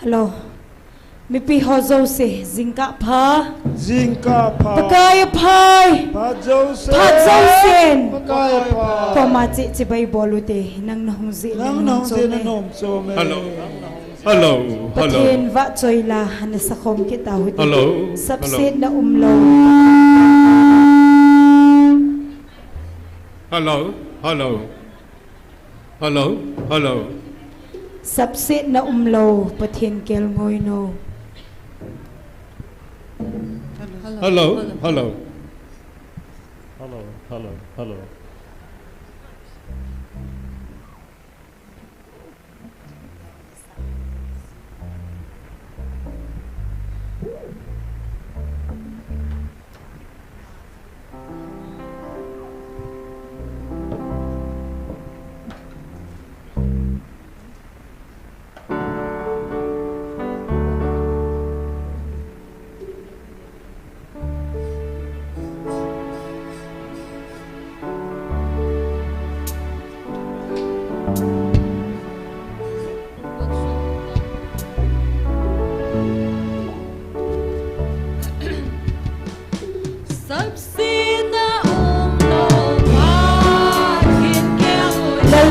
Hello. Mipi hozo se zinka pha. Zinka pha. Pakaya phai. Pajo se. Pajo sen. Pakaya pha. Koma chi bai bolute nang nong zi Nang nong se na nom so me. Hello. Hello. Hello. Patin va choila han sa khom ki ta hu. Hello. Subset na umlo. Hello. Hello. Hello. Hello. Subset na umlo patin kel ngoi no. Hello. Hello. Hello, hello, hello.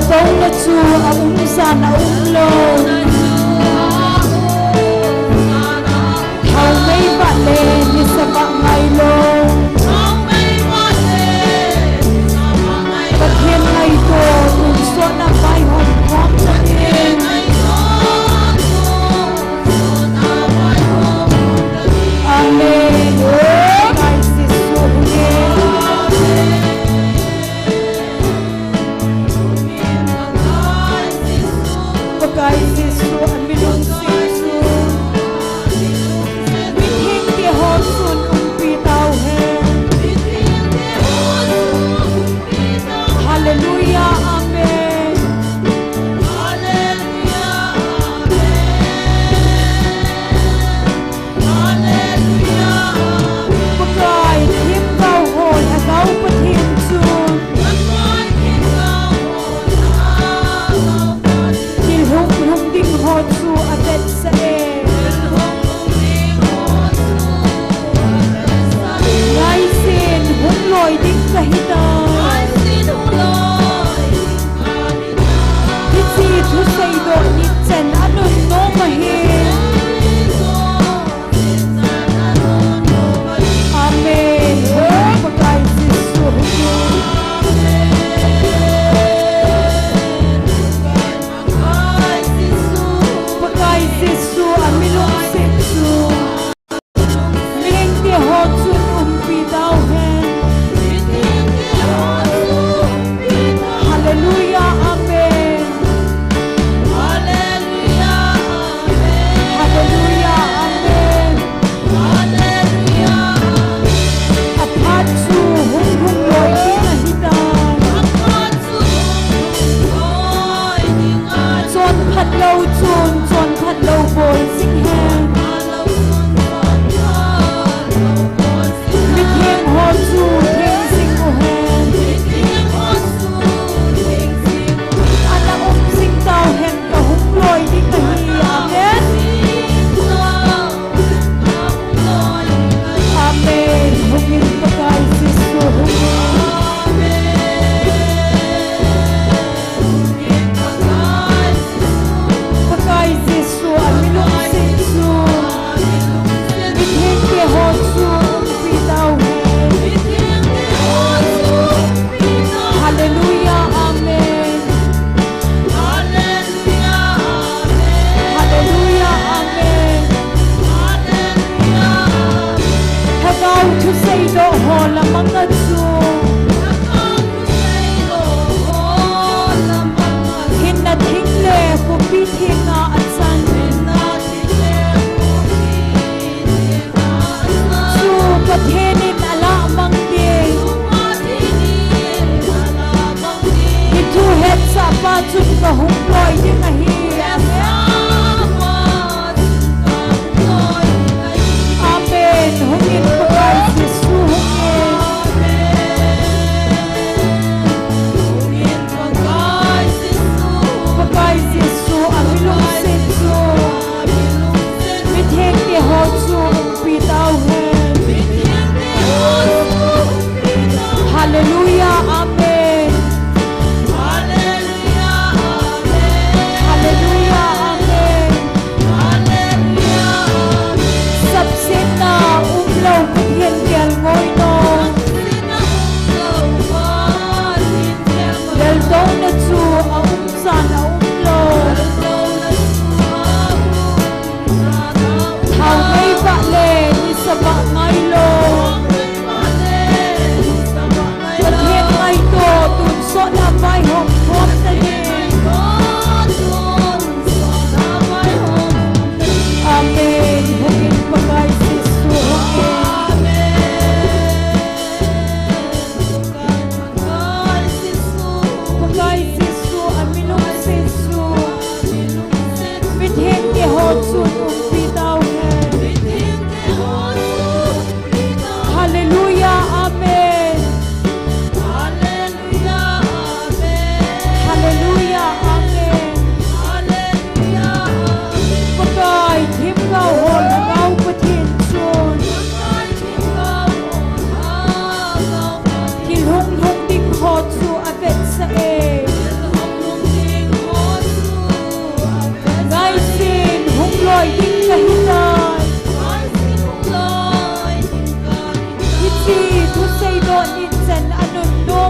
Bông na chu a sa na lo. Hầu mấy bạn lên như sa bạn ngày lo. Bất thiên ngày cô cùng số na vai hồn khóm cho thiên. Amen. Ngài Giêsu nghe. Kay Giêsu an minung Giêsu mit hing ti hon sun pi tao he hallelujah amen hallelujah amen hallelujah kay him tao hon a gau patin sun hum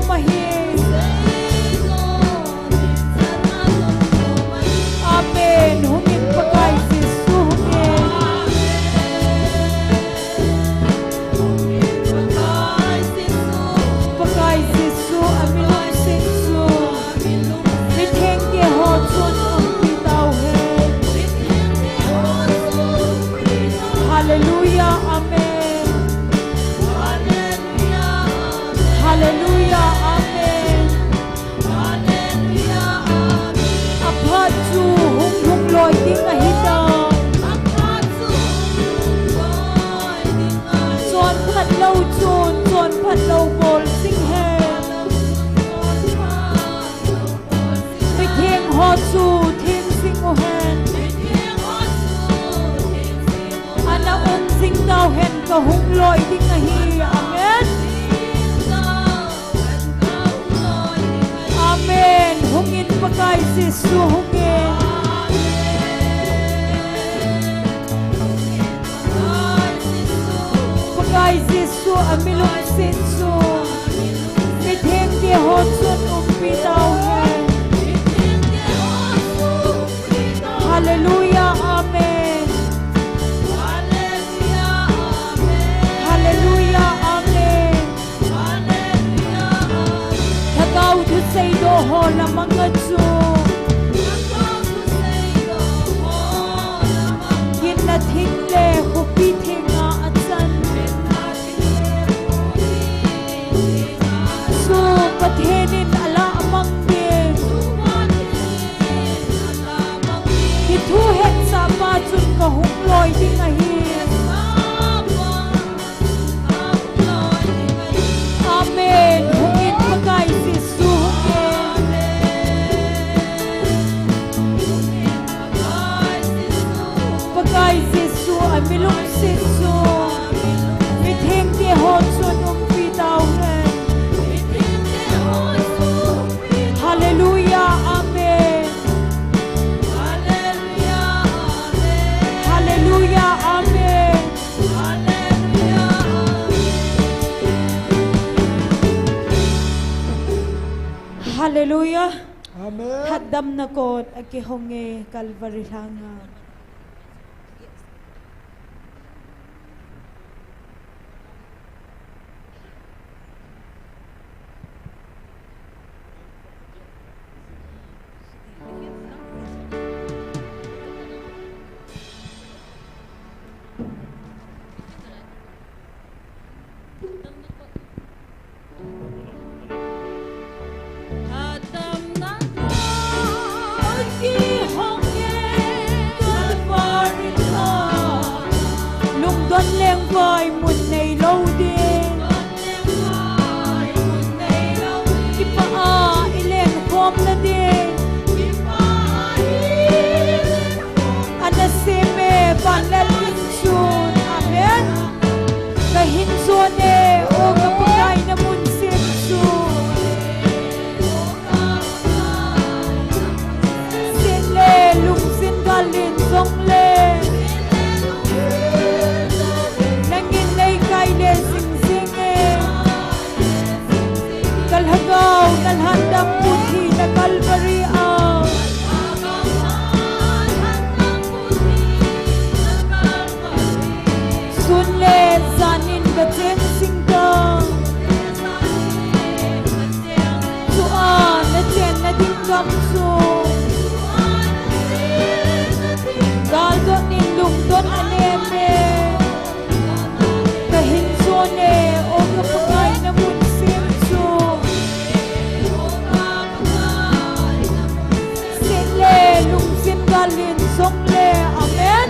mahin. Amen. Hungin pagkay Jesu hungin. Pagkay Jesu amilong Jesu. Bitheng ke ho chun bitaw he. Hallelujah. Amen. Hallelujah. Amen. Apart chu hung loi ding a hidang. Chon phat lâu chun, chon phat lâu bol sing he. Bitheng ho chu thim sing o hen. Ana sing tao hen ka hung loi ding a hi. Amen. Amen. Hungin pagkay Jesu hungin. Pagkay Jesu amilong Jesu. Bitheng ke ho chun bitaw hen. Hallelujah. Amen. Hallelujah. Amen. Thagaw thu say do ho na mga chu. Yin na thing le hu pi thing nga atsan. Su pathenin ala amang din. Thu hết sa pa chun ka hung loi ding a hi. Amen. Hungin pagkay Jesu hungin. Pagkay Jesu amilong Jesu. Bitheng ke ho chun bitaw hen. Hallelujah. Amen. Hallelujah. Amen. Hallelujah. Amen. Haddam na kot akihonge Calvary langan. Adam na akihonge Calvary langan. Lungdon leng vai mun nei lâu din. Kipa a ileng pom na din. Anasime banal insun. Amen. Kahinsone o kapagay na mun sinsu. Sinle lungsin galin zongle. Nangin lay kaile sing singe. Kalhagaw nalhandang puthi na Calvary ang. Sunle zanin gachen singdang. Suan na chen na dingkam su. Galdo nin lungdon aneme. Kahinsone o kapagay na munsim su. Sinle lungsin galin songle. Amen.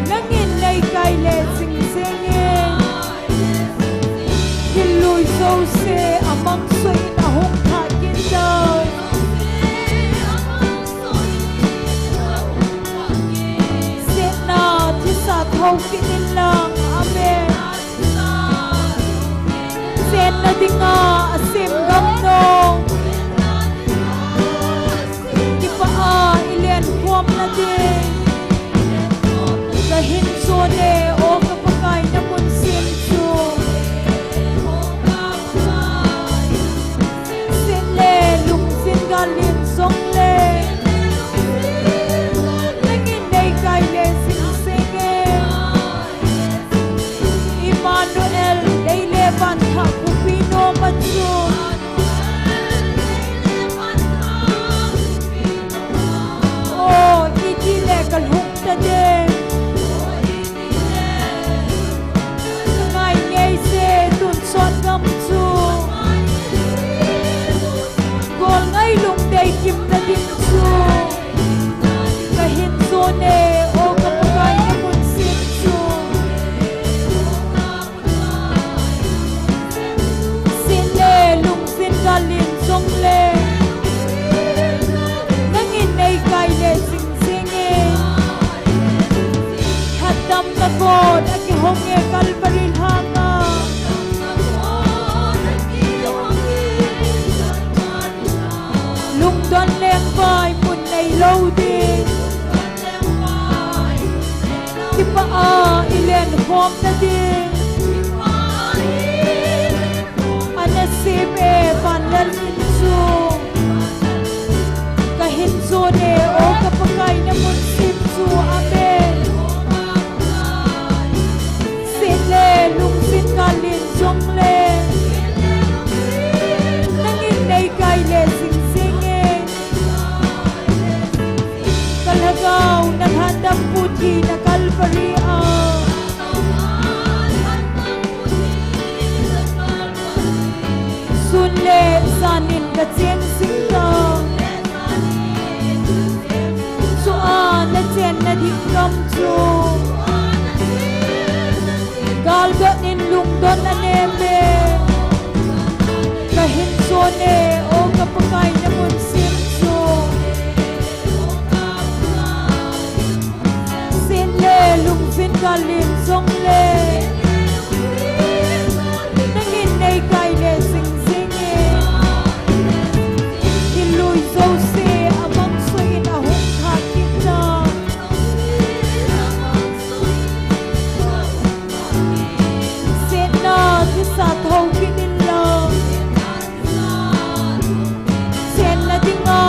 Nangin lay kaile sing singin. Hiluy so se amang soy na hong kakin daw. Sin na tisa thau kinin lang. Amen. Sin na dinga asim gamnong. Kipa a ilen huam na din. Kahinsone o kapagay na munsin su. lên vai một ngày lâu đi khi mà ilen hôm ta đi anh sim e van lên su kahin su ne o kapakai na mun sim su amen sin le lung sin kalin song le nangin nay kai le sing singing kalagaw naghandang puti na Calvary sun le sanin ka chen sing ta su na chen na dikam chu gal ga nin lung don aneme kahin so ne o kapakai na mun sim so sin le lung sin kalin song le nangin nay kai le sing singing ilui zo se amang suin ahong hakita sin na kisa thau kinin la sin na dinga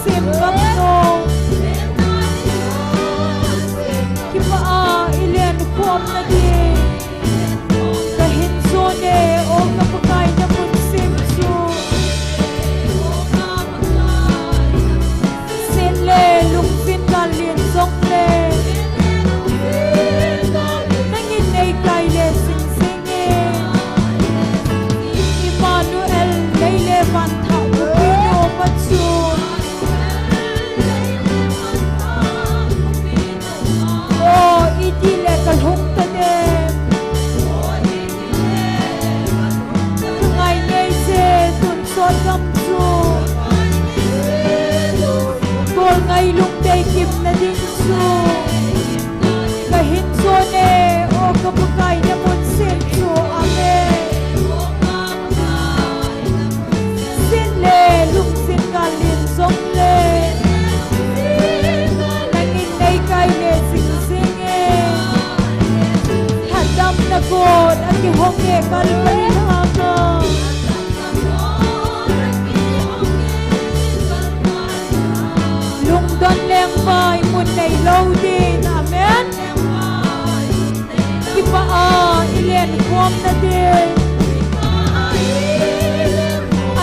sim gam no kipa ilen khom na di kahin so ne o kapakai na mun sim su sin le lung sin kalin song le nangin nay kai le sing singing Emmanuel leile van tha pino patsu o iti le kalhung ta de ngai nei se tun sot gam chu kol ngai lung dei kim na ding su kahin so ne o kapakai na mun sim chu amen sin le lung sin kalin song le nangin nay kai le sing singing hadam na god at kihong e Calvary haka lung don leng vai mun nay lâu din amen kipa ilen khom na din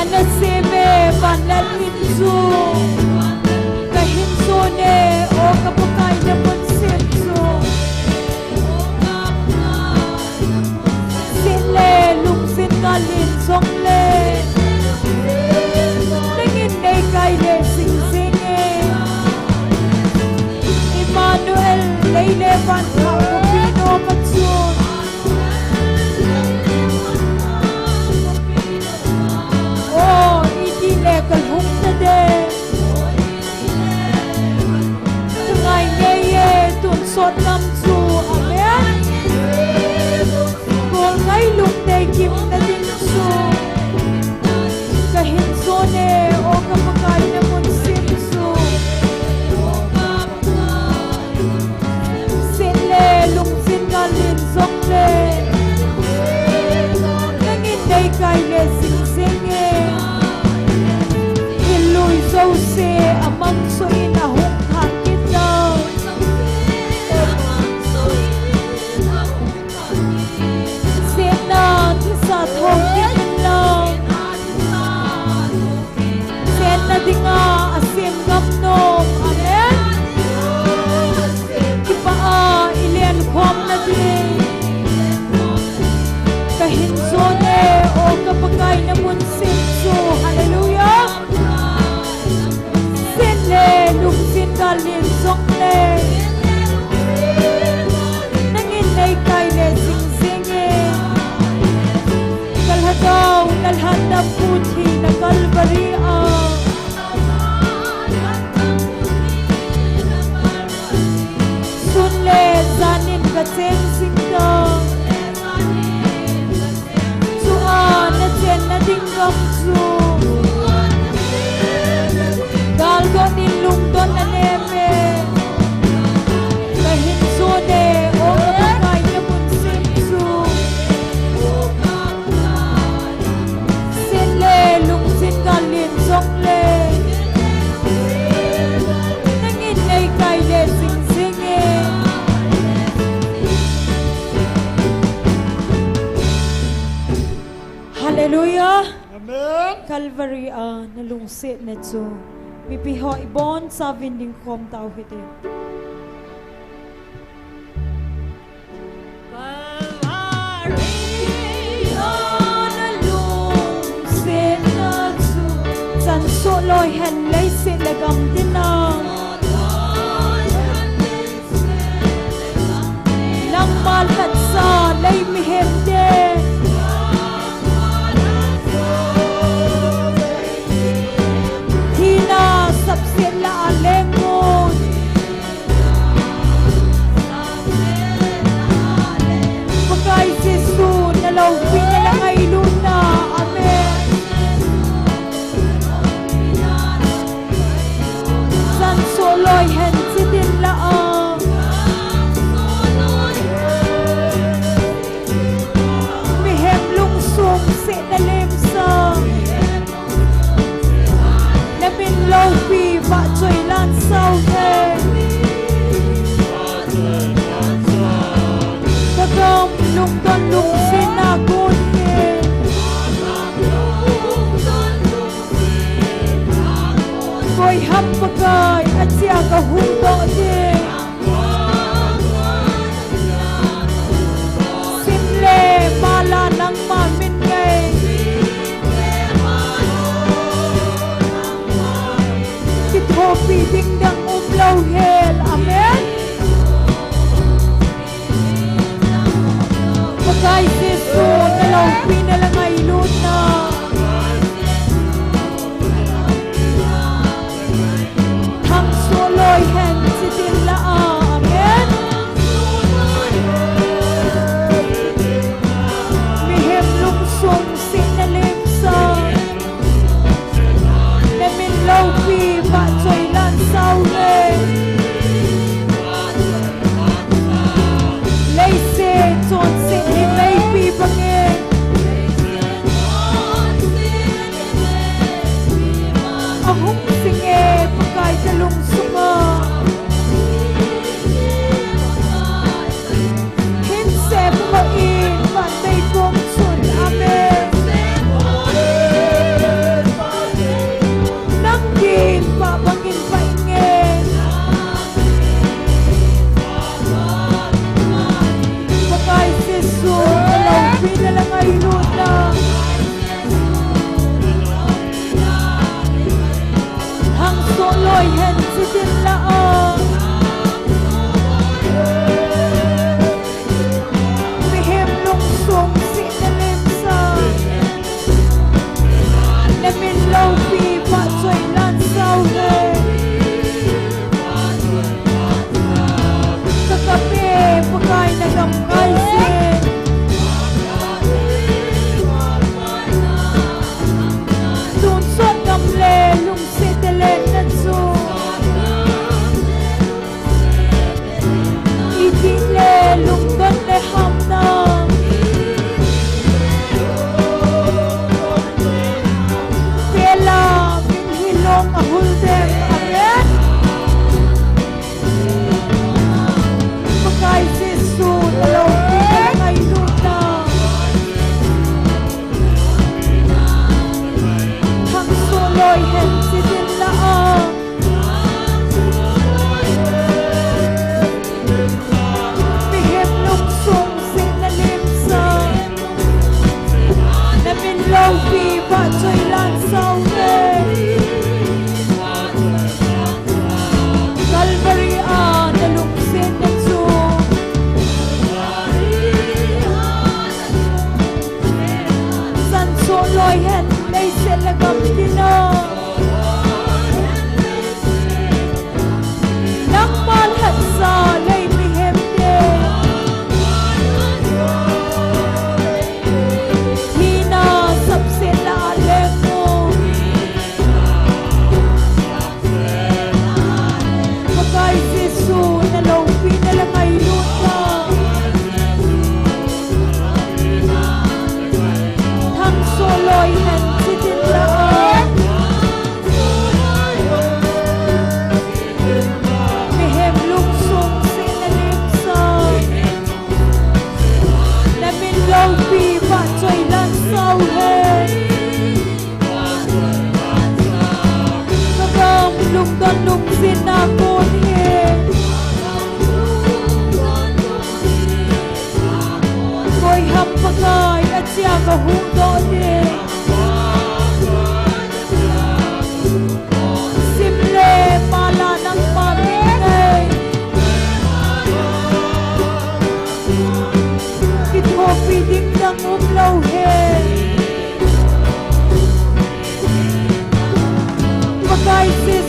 ana seme van lan min su kahin so ne o kapakai na mun sim su sin le lung sin kalin song le nangin nay kai le sing singing Emmanuel leile van tha pino patsu o iti le kalhung ta de ngai nei e tun sot nam chu amen kol ngai lung dei kim na din su kahin so ne o kapakai na mun sim su sin le lung sin kalin song le nangin nay kai le sing singing ilui zo se amang so in ahong hakita sin na kisa thong kin lang sin na dinga asim gam nom amen kipa ilen khom na di kahin so ne o kapakai na mun sim su hallelujah sin le lung sin kalin song le nangin nay kai le sing singing kalhataw nalhandang puti na Calvary sun le zanin ka chen sing ta su na chen na ding gam chu gal go din lungdon na neme. Kahin sone o kapagay na punsin su. Sinle lungsin kalin songle. Nangin ay kaile sing singe. Hallelujah. Amen. Calvary nalungsit na to. Pipiho ibon sa vinding kom tao hiti. Nalungsit na to. San soloy henlay silagam dinang. Lang malkat sa lay mihemde. Hina sabsit la alengon. Pagkay sisu nalawin na lang ay luna. Amen. San soloy hen sitin laang. Mihem lungsong si nalimsa. Namin low pi ba choy lan sao he. Pagam lung don lung sinagun he. Koy ham pagay at siya kahundo de. Simle mala nang mamin ngay. Hopi dingdang umlaw hel. Amen. Pagay sisu nalaw pinalang ay luna. Hang soloy hen sitin laa. Amen. Mihem lungsong sinalimsa. Namin low pi ba choy lan sao le. Lay se ton se ni may pi bangin. Ahong singe pagkay talong sunga. Hinse pumain patay kong sun. Amen. Nangkin papangin paingin. Pagkay sisu nalaw pinalang ay luna. Hang soloy hen sitin laang. Mihem lungsong sinalimsa. Namin low pi pa choy lan sao he. Kakape pagkay nagamkay sin. Tunsot gamle lung sitelen na zo.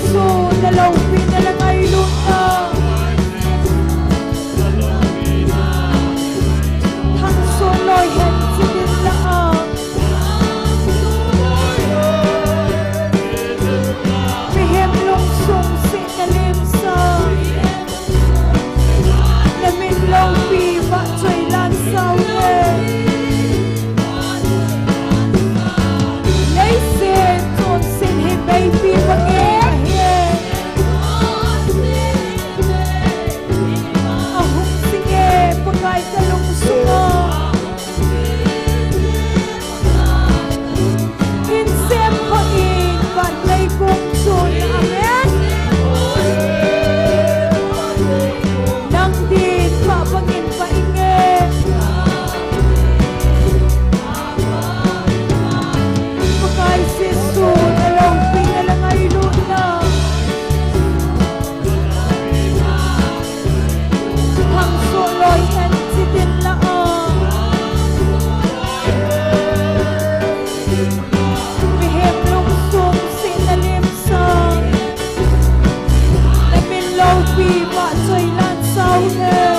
Jesu dalau pinalangai luna Thang soloy hen sidin laang Bihem lung sung sinalim sa Namin lâu pi vạ trời lan sau nghe Lấy xe tôn xin hi baby và nghe Ahong sige pagkay talong sunga Insem pangin van lay kong sun amen Nang din papangin paingin Pagkay Jesu dalau pinalangay luna Hang soloy hen sidin laang Bihem lung sung sinalim sang Namin lâu pi vạ trời lan sau nghe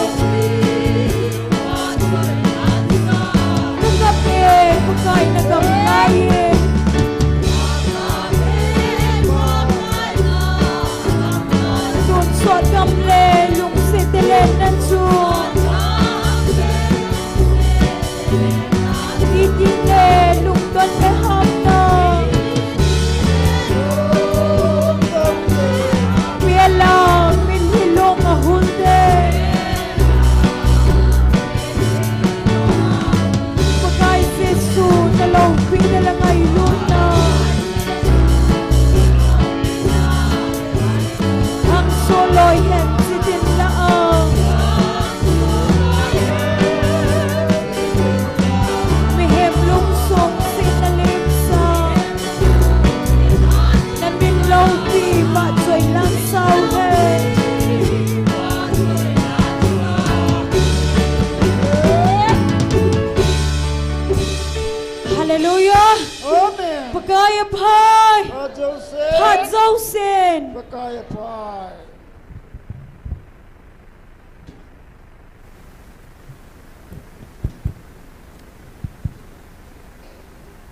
Nagap pagkay nagamlayin Dun sot gamle lung sitilen nan sun Itine lung don me hamna Bialang min hilong ahunde Pagkay Jesu dalau pinalangay luna Hang soloy hen sidin laang Mihem lung sung sinalim sa Namin lâu pi vạ trời lan sau nghe Hallelujah Amen. Pagkay apay Pat Joseph. Pat Zosin Pakaya Pai.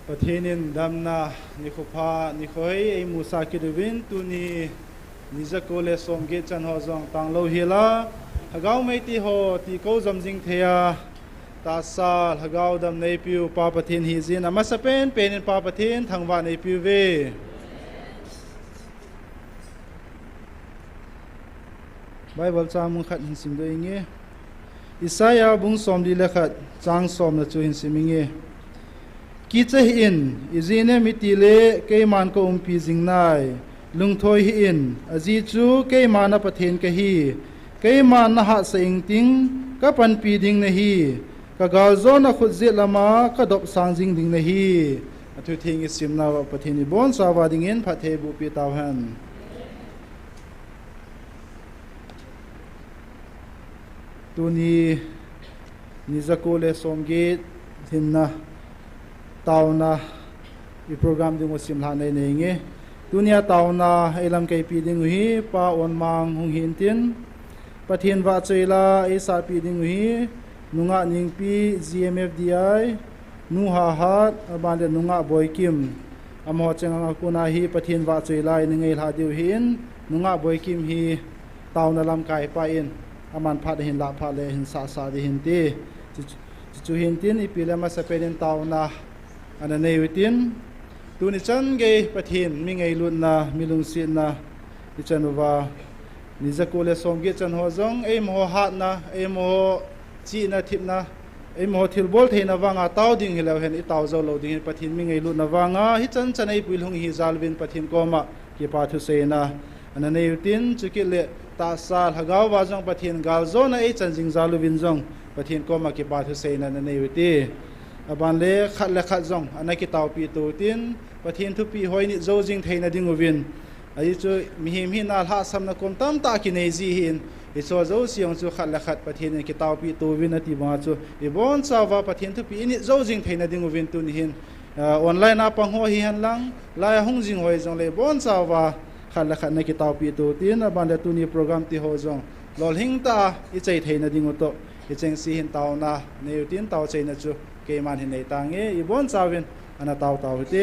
ประเทศนินดำนานิโคพานิโคเฮไอมูซาคิดวินตุนีนิจโกเลสมเกจันฮอซองตังโลเฮลาฮะกาวไม่ตีโฮตีโกจำจิงเทียตาซาฮะกาวดำในปิวปาประเทศฮิซินอามาสเปนเป็นปาประเทศทางวันในปิวเวไบเบิลจามุขัดหินสิมโดยเงี้ยอิสายาบุงสมดีเลขัดจางสมนะจูหินสิมเงี้ยกิจหินอิจีเนมิติเลเกยมันก็ปีจิงนายลุงทอยหินอจีจูเกยมันประเทศกะฮีเกยมันนะฮะเสิงติงก็ปันปีดิงนะฮีก็กาลโซนะขุดเจลมาก็ดบสางจิงดิงนะฮีทุทิงอิสิมนาวประเทศนิบอนสาวาดิงเงินพัทเทบุปีตาวหันตัวนี้นิจโกเลสมเกตหินนะตาวนาอีโปรแกรมดิมุสิมลาในเองดุนยาตาวนาไอลำเกยปีดิงหีปาออนมังหงหินตินประเทศวาเจลาไอสาปีดิงหีนุงะนิงปี GMFDI นูฮาฮัดบานเดนุงะบอยกิมอมหอจังอากุนาฮีประเทศวาเจลาในไงลาดิวหินนุงะบอยกิมฮีตาวนาลำไกไปอินอามันพัดหินละพัดเลหินสาสาดิหินตีจูหินตินอีปีเลมาสเปเดนตาวนาอันนั้นในวิตินตูนิจันเกยประเทศมีไงลุนนะมีลุงศิลนะดิฉันว่านิจโกเลสมเกจันหัวจงเอ็มหัวหัดนะเอ็มหัวจีนะทิพนะเอ็มหัวทิลบอลเทนะว่างาเต้าดิ่งให้เราเห็นอีเต้าเจ้าเราดิ่งประเทศมีไงลุนนะว่างาฮิจันจันไอปุยลงฮิซาลวินประเทศก็มาเกี่ยวกับทุเสนะอันนั้นในวิตินจุกิเลตาซาลฮะกาวว่าจงประเทศกาลโซนะไอจันจิงซาลวินจงประเทศก็มาเกี่ยวกับทุเสนะในวิติบานเล่ขัดและขัดจงอันนั้นกิตาวปีตูตินประเทศทุปีหอยนิโจจิงเทนดิงวินอายุจูมีหิมหินาลาสัมนักคมตั้มตากินเอซีหินอิโซโจเสียงจูขัดและขัดประเทศกิตาวปีตูวินติบังจูอีบอนซาวาประเทศทุปีนิโจจิงเทนดิงวินตุนหินออนไลน์นับปังหัวหินลังลายหงจิงหอยจงเลยบอนซาวาขั khat la khat na ki taw pi tu tin aban le tu ni program ti ho jong lol hing ta I chei theina ding to I cheng si hin taw na ne tin taw chei na chu ke man hin nei ta nge I bon chawin ana taw taw ti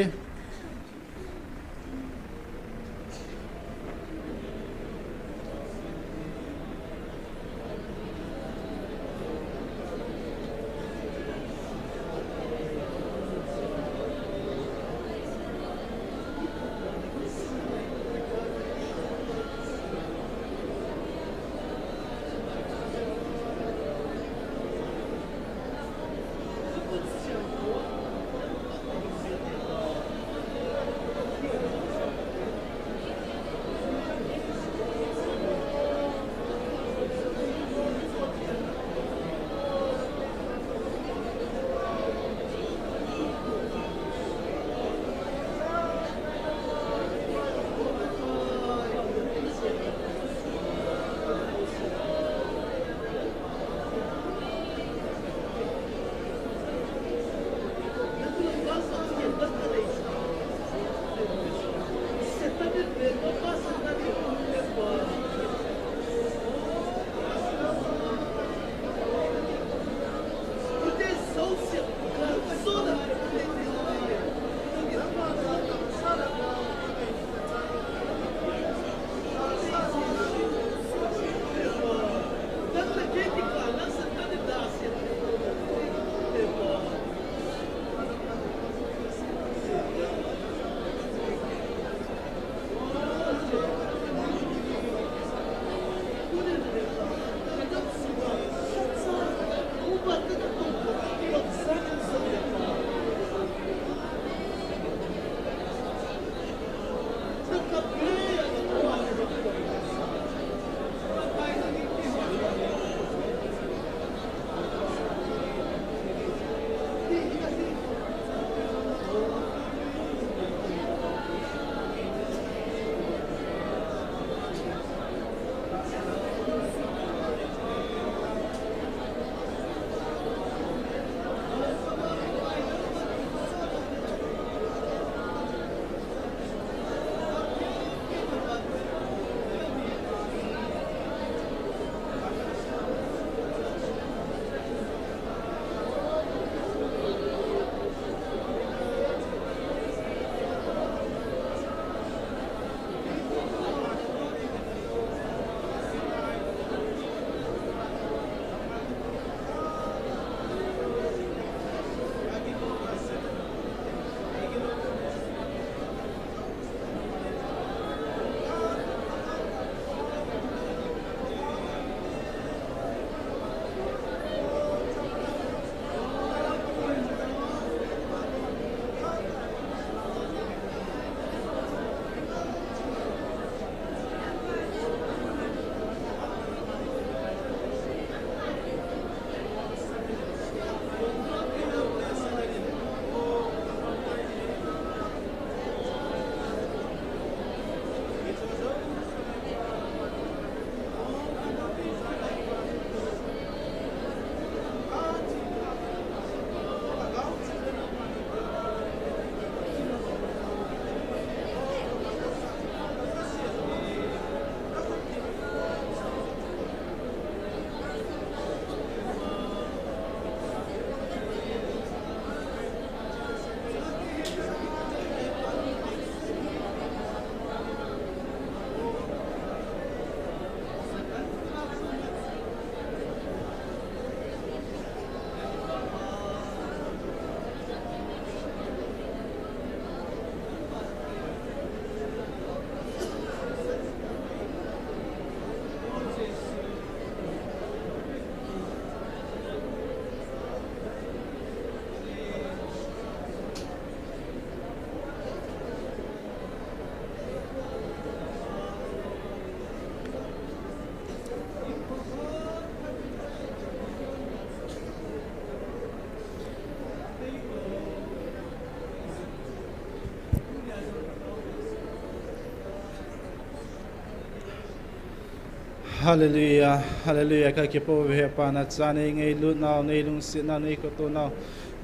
Hallelujah, hallelujah. Kaki po he pa na chani ngai lut naw nei lung sit na nei ko to naw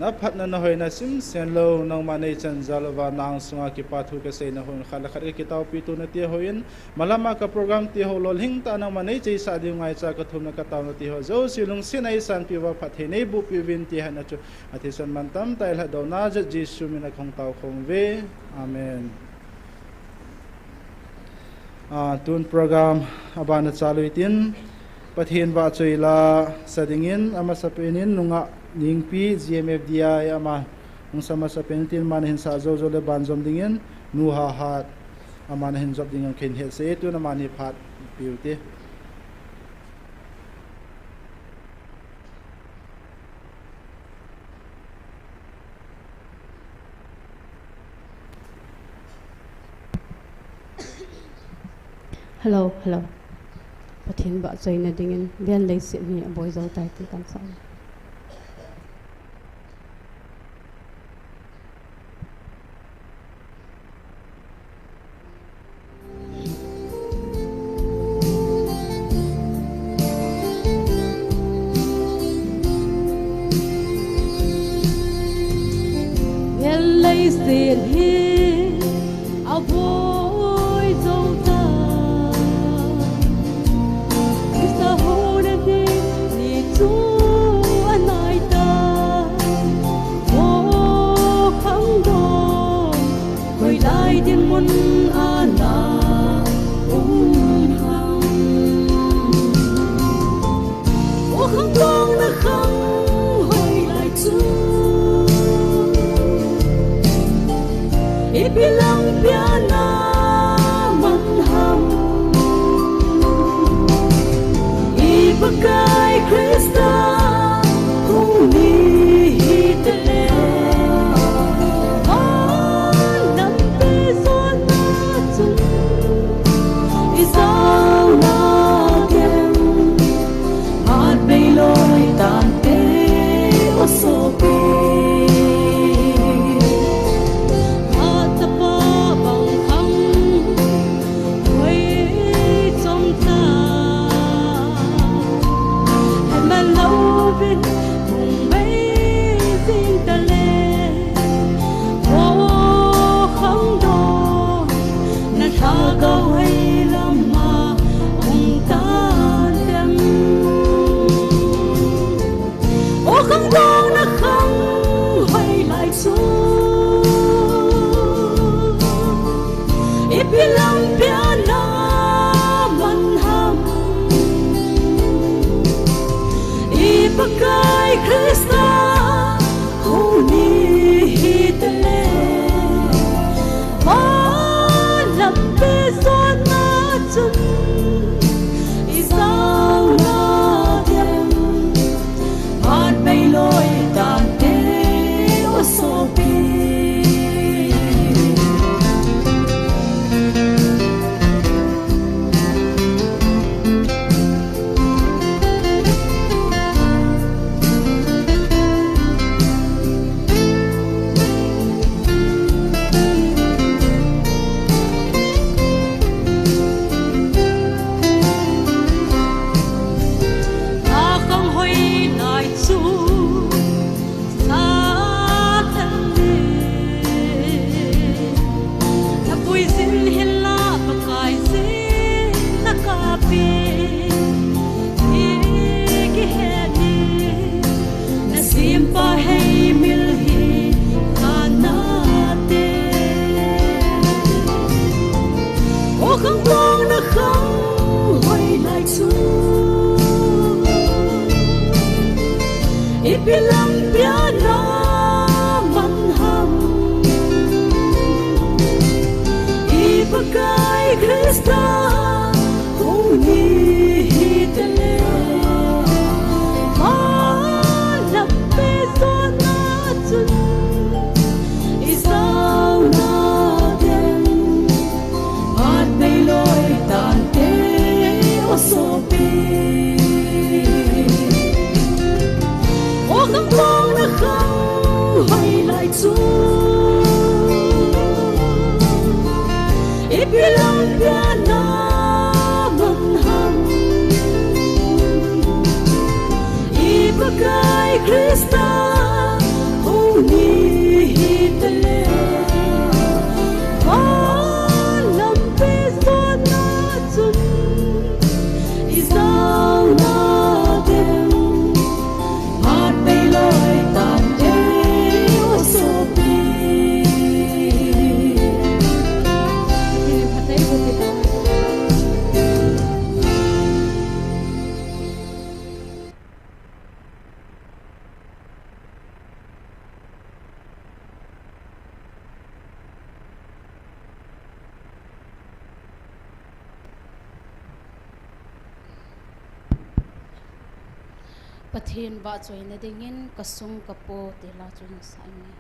na phat na hoi na sim sen lo nang manei chan jalwa nang sunga ki pathu ka sei na hon khala khat ki taw pi tu na ti hoin malama ka program ti ho lol hing ta nang manei chei sa di ngai cha ka thum na ka taw na ti ho zo silung sinai san pi wa phat he nei bu pi win ti han na chu athisan man tam tai la do na ja jisu mi na khong taw khong ve amen tun program abana chalu itin pathin ba choila sadingin ama sapenin nunga ningpi GMFDI ama nung sama sapenin manahin sa zo zo le banzom dingin nuha hat ama nahin job dingang kin he se tu na mani phat beauty Hello, hello. Pathin ba choi na dingin bian lei si ni boy zo tai ti kan sa. Bian lei si ni a boy zo ta Isa ho na di ni tu anai ta Wo khang do Koi lai din mun ana hang Wo khang dong na khang hoi lai tu Ibilang piana manham Ibagay Krista kung nihitele Anang piso natin Isaw natin At bailoy tante o sopi Ibilang piana manham Ibagay Krista kung nihitele Malampiso natin Isaw natin At bailoy dante o sopi Ibilang piana manham Ibagay Krista kung nihitele Malampiso natin Isaw natin At bailoy tante o sopi Ang buong nakang highlight to Ibilang piana manham Ibagay Krista pathin ba choi na dingin kasung kapo te la chung sai ni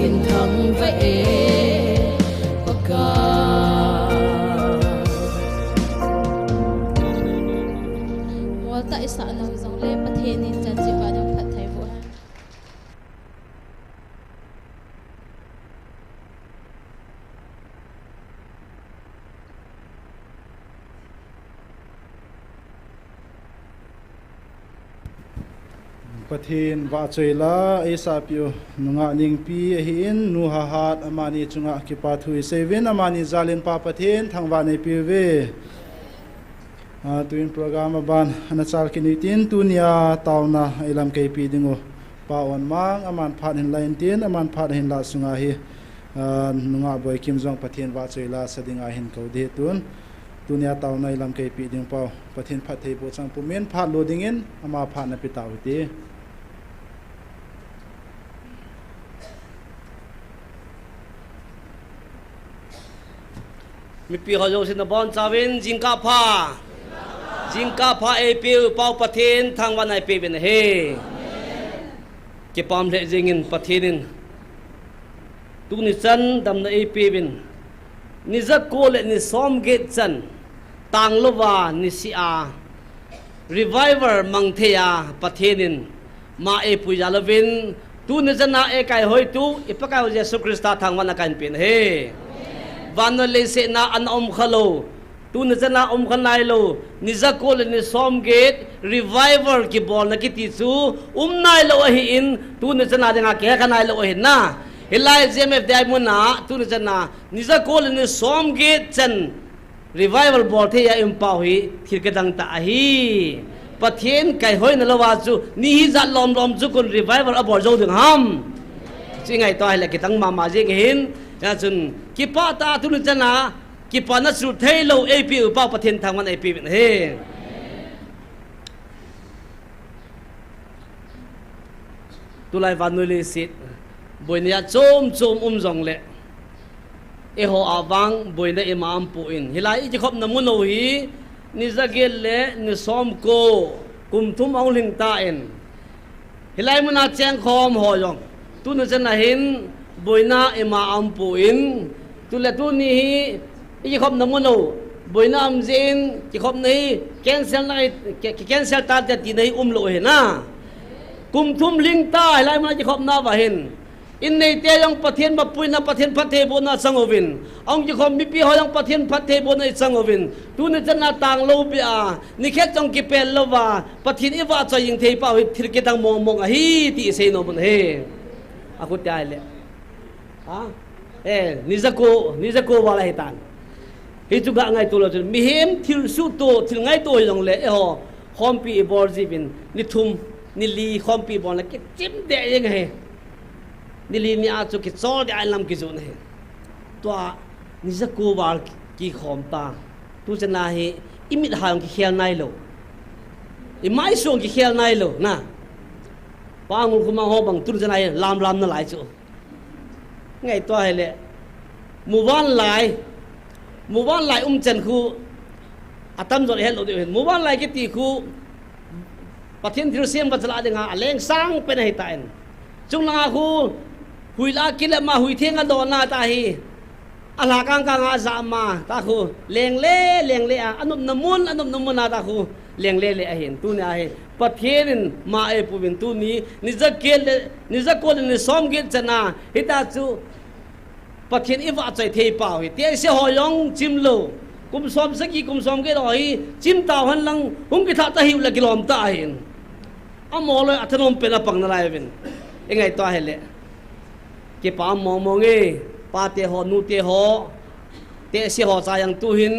in thăng vẽ bạc ca Wal tại sao lâu dòng lệ bất thế nên chân chỉ vào trong phật thầy vô hạn ประเทศว่าใจละไอซาปิโอนุงะนิงปีหินนูฮาฮัดอามานีจุงะกิปาทุยเซเวนอามานีซาเลนปาประเทศทางวันในปีเวตุนโปรแกรมบันอนาชาลกินิตินตุนียตาวนาไอลำเกปีดิงโอปาวันมังอามันพัดเห็นไลน์ตินอามันพัดเห็นลาสุงะฮีนุงะบอยคิมจงประเทศว่าใจละสดิงาเห็นเขาเดตุนตุนียตาวนาไอลำเกปีดิงเปาประเทศพัดเทโบสังปุเมนพัดโลดิงินอามาพัดนปิตาวิตี มีปีเขาโยสินบอลจาวินจิงกาพาเอปิวเป้าประเทศทางวันไหนปีเป็นเฮเก็บปอมเละจิงินประเทศนินตุนิจันดำในเอปีเป็นนิจักโกเลนิสอมเกจันต่างลวานิสิอารีไวเวอร์มังเทียประเทศนินมาเอปุยาลวินตุนิจันนาเอไกหอยตุอิปะไกวเยซูคริสต์ทางวันนักการเป็นเฮวันนั้นเลยเสนาอันอมขโลตูนจะนาอมขนายโลนิจักโกเลนิสอมเกตรีไวเวอร์กิบอลนักกิติซูนายโลหินตูนจะนาเดงาแก่ขนายโลหินนะเฮลัยเจมเอฟได้มุนาตูนจะนานิจักโกเลนิสอมเกตจันรีไวเวอร์บอลเทียอิมพาวฮีทิลกดังตาฮีประเทศไก่หอยนลวาจูนี่ฮิจัดลอมจูคนรีไวเวอร์อบอลโจดึงฮัมจริงไงตัวให้เล็กตั้งมาเจงเห็นนะจุนกิปาตาทุนจันนากิปานัสุดเทโลเอพีอุปาประเทศทางวันเอพีเป็นเฮตุลายวันนุลิสิตบอยเนี่ยโจมจงเละเอโฮอาวังบอยเนี่ยอิมามปูอินฮิลายอีจะขบน้ำมันโอฮีนิสเกลเละนิสอมโกกุมทุมเอาลิงตาเอ็นฮิลายมันอาแจงคอมหอยองตุนจันนาเห็นบอยนาเอมาอัมปูอินตุเลตุนี้อีกคำนำมันโอบอยนาอัมเจนอีกคำนี้แคนเซลตาจะตีนี้โลเห็นนะกุมทุมลิงตาอะไรมันอีกคำน่าว่าเห็นอินในเตียงประเทศมาปุยนาประเทศพัทเทบนาสังวินองอีกคำมีปีหอยังประเทศพัทเทบนาสังวินตุนจะนาต่างโลบีอานี่แค่จงกิเปลลว่าประเทศอีว่าจะยิงเทปเอาทิลกิตังมองฮีตีเซโนบุนเฮอากุตายเลยนิจักโกวาลาฮิตันฮิจุกะไงตัวเราจะมีเห็มทิลสุโตทิลไงตัวอย่างเละคอมปีบอลจีบินนิทุมนิลีคอมปีบอลแล้วก็จิ้มเดะยังไงนิลีนี่อาจุกิจอดไอลัมกิจุนเฮตัวนิจักโกวาลกีคอมตาตัวจะนาเฮอิมิดหางกิเขียนไนโลอิไม่ส่งกิเขียนไนโลนะปางุคุมาฮอบังตัวจะนาเฮลามนั่นหลายจุไงตัวให้เลยหมู่บ้านหลายจันคูอาตมจดเห็นเราเห็นหมู่บ้านหลายกิติคูประเทศที่เราเสียมกันสละเดงาเล้งสร้างเป็นให้ตายจุงลาคูหุยลากิเลมาหุยเทียงกันโดนนาตาฮีอาลากังอาซามาตาคูเลี้ยงเล่อันนมุนนาตาคูเลี้ยงเล่เห็นตัวนี้เห็นประเทศนั้นมาเอปูเป็นตัวนี้นิจักโกลนิสอมเกจนาฮิตาจูประเทศอีว่าใจเทปาวเตียเสียหอยองจิมโลกุมสอมสกีกุมสอมเกลอยจิมตาวหันลังหุงกิทัตหิวละกิลอมตาเห็นอามอเลยอัตโนมเป็นอปังนาลายเป็นยังไงตัวเห็นเลยเก็บปามมองเงปาเตหอนูเตหอเตเสียหอใจยังตุหิน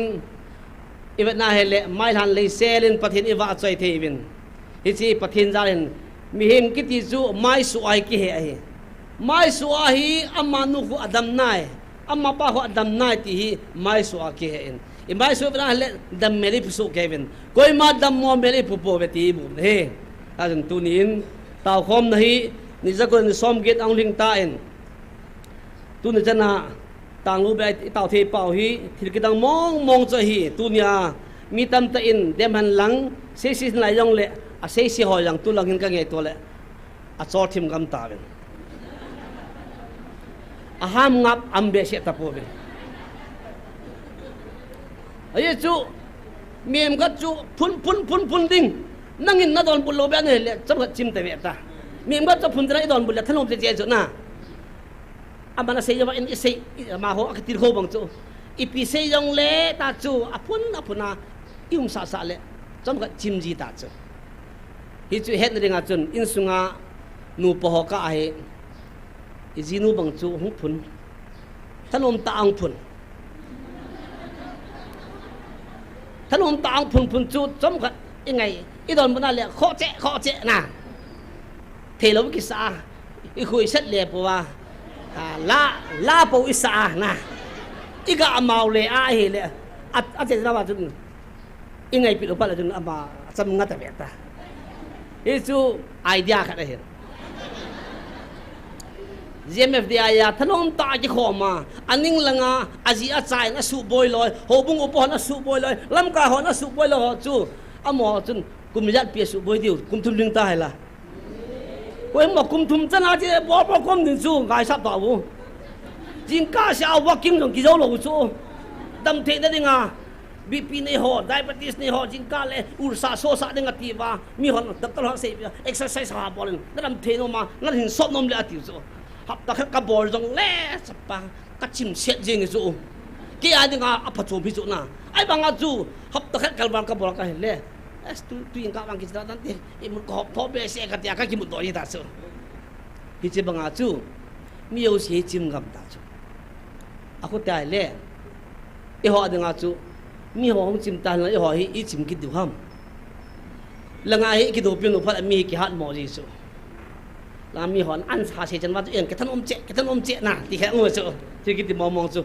อีเวน่าเห็นเลยไม่ทันเลยเซลินประเทศอีว่าใจเทวินฮิซีประเทศจารินมีเห็นกิติจูไม่สวยกี่เหตุไม่สวยอามานุขอดัมนายอามาป้าขอดัมนายที่ไม่สวยกี่เหตุอีไม่สวยเป็นอะไรดัมเมลิพุสุเควินก็อีมาดัมมอเมลิพุโปเวตีบุญเฮอาจารย์ตุนินตาวคอมนะฮีนิจักคนสอมเกตอังลิงตาเอ็นตุนิจันนาต่างรูปแบบตาวเทปาวฮีที่กิตังมองจะฮีตุนียมีตั้มตะอินเดมหันหลังเสียสินไหลยองเละเสียสิหอยหลังตุลังหินกันไงตัวเละจอดทิมกำตาเป็น aham ngap ambe se tapo be ai chu miem ga chu phun ding nangin na don bulo be ne le cham ga chim te be ta miem ga chu phun dra don bulo thanom te je chu na amana se yawa in se ma ho akitir ho bang chu ipi se yong le ta chu apuna ium sa le cham ga chim ji ta chu hi chu het ringa chun in sunga nu po ho ka ai izinu bang chu hung phun thanom ta ang phun chu chom kha ingai idon buna le kho che na thelo ki sa I khui set le po wa la po isa na iga amau le a he le a che na ba chun ingai pi lo pa la chun ama cham nga ta be ta isu idea kha da he GMFDI ya thanom ta ki khoma aning langa aji a chai na su boy loi hobung upo na su boy loi lam ka ho na su boy lo chu amo chun kum jat pi su boy diu kum thum ling ta hai la koi mo kum thum chana che bo kom din chu ngai sap ta bu jin ka sha working jong ki zo lo chu dam the na dinga BP ne ho diabetes ne ho jin ka le ursa so sa dinga ti ba mi hon tak tal ha se exercise ha bolen dam the no ma na hin sop nom le ati chu hấp ta khắc bol rong le sapa ka chim set jing zu ki ai dinga apa chu bi chu na ai banga chu hấp ta khắc kalban ka bol ka le es tu ing ka bang ki da tan ti I mun ko pho be se ka ti ka ki mun do yi ta chu hi che banga chu mi yo se chim gam ta chu aku ta le I ho dinga chu mi ho hong chim ta la I ho hi I chim ki du ham langa hi ki do pin no phat mi ki hat mo ji chu là mi hòn ăn xả xe chân vào cái thân ôm chệ nè thì khẽ ngồi chỗ thì cái tìm mong chỗ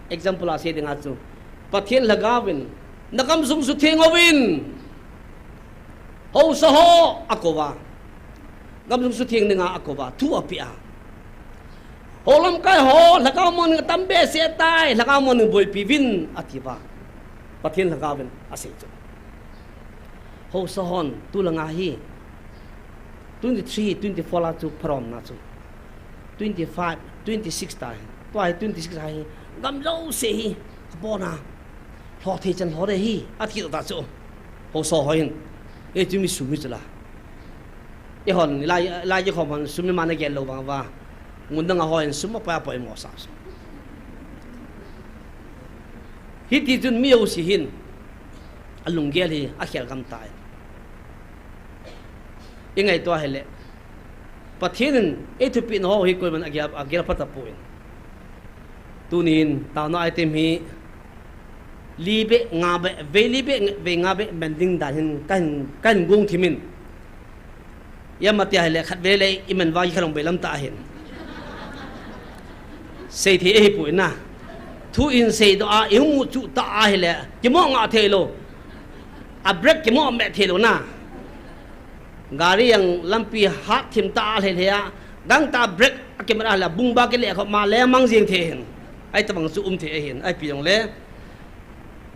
example là xe tiếng Anh chỗ bắt thiên là gavin nó cầm súng sút thiên ngovin hậu sa ho akova cầm súng sút thiên nè akova thu apia hồ lâm cái hồ là cao môn người tâm bê xe tai là cao môn người bồi pivin atiba bắt thiên là gavin ase chỗ hậu sa hòn tu là ngahi 23, 24 la chu prom na chu 25, 26 tai toai 26 hai gam lo se hi bona lo the chan lo de hi a thi ta chu ho so hoin e chu mi su mi chla e hon lai je khom han su mi man ge lo ba wa ngun dang a hoin su ma pa pa mo sa hi ti chun mi o si hin alung ge li a khel gam tai ingai to hele pathin ethupi no hi koi man agya pata point tunin ta no item hi libe ngabe velibe ve ngabe mending da hin kan gung thimin yamati hele khat vele iman wa khalong belam ta hin sei thi hi pu na thu in sei do a imu chu ta hele ki mo nga thelo a break ki mo me thelo na gari yang lampi hat thim ta le le dang ta break kamera la bung ba ke le kho ma le mang jing the hen ai ta bang su the hen ai pi yong le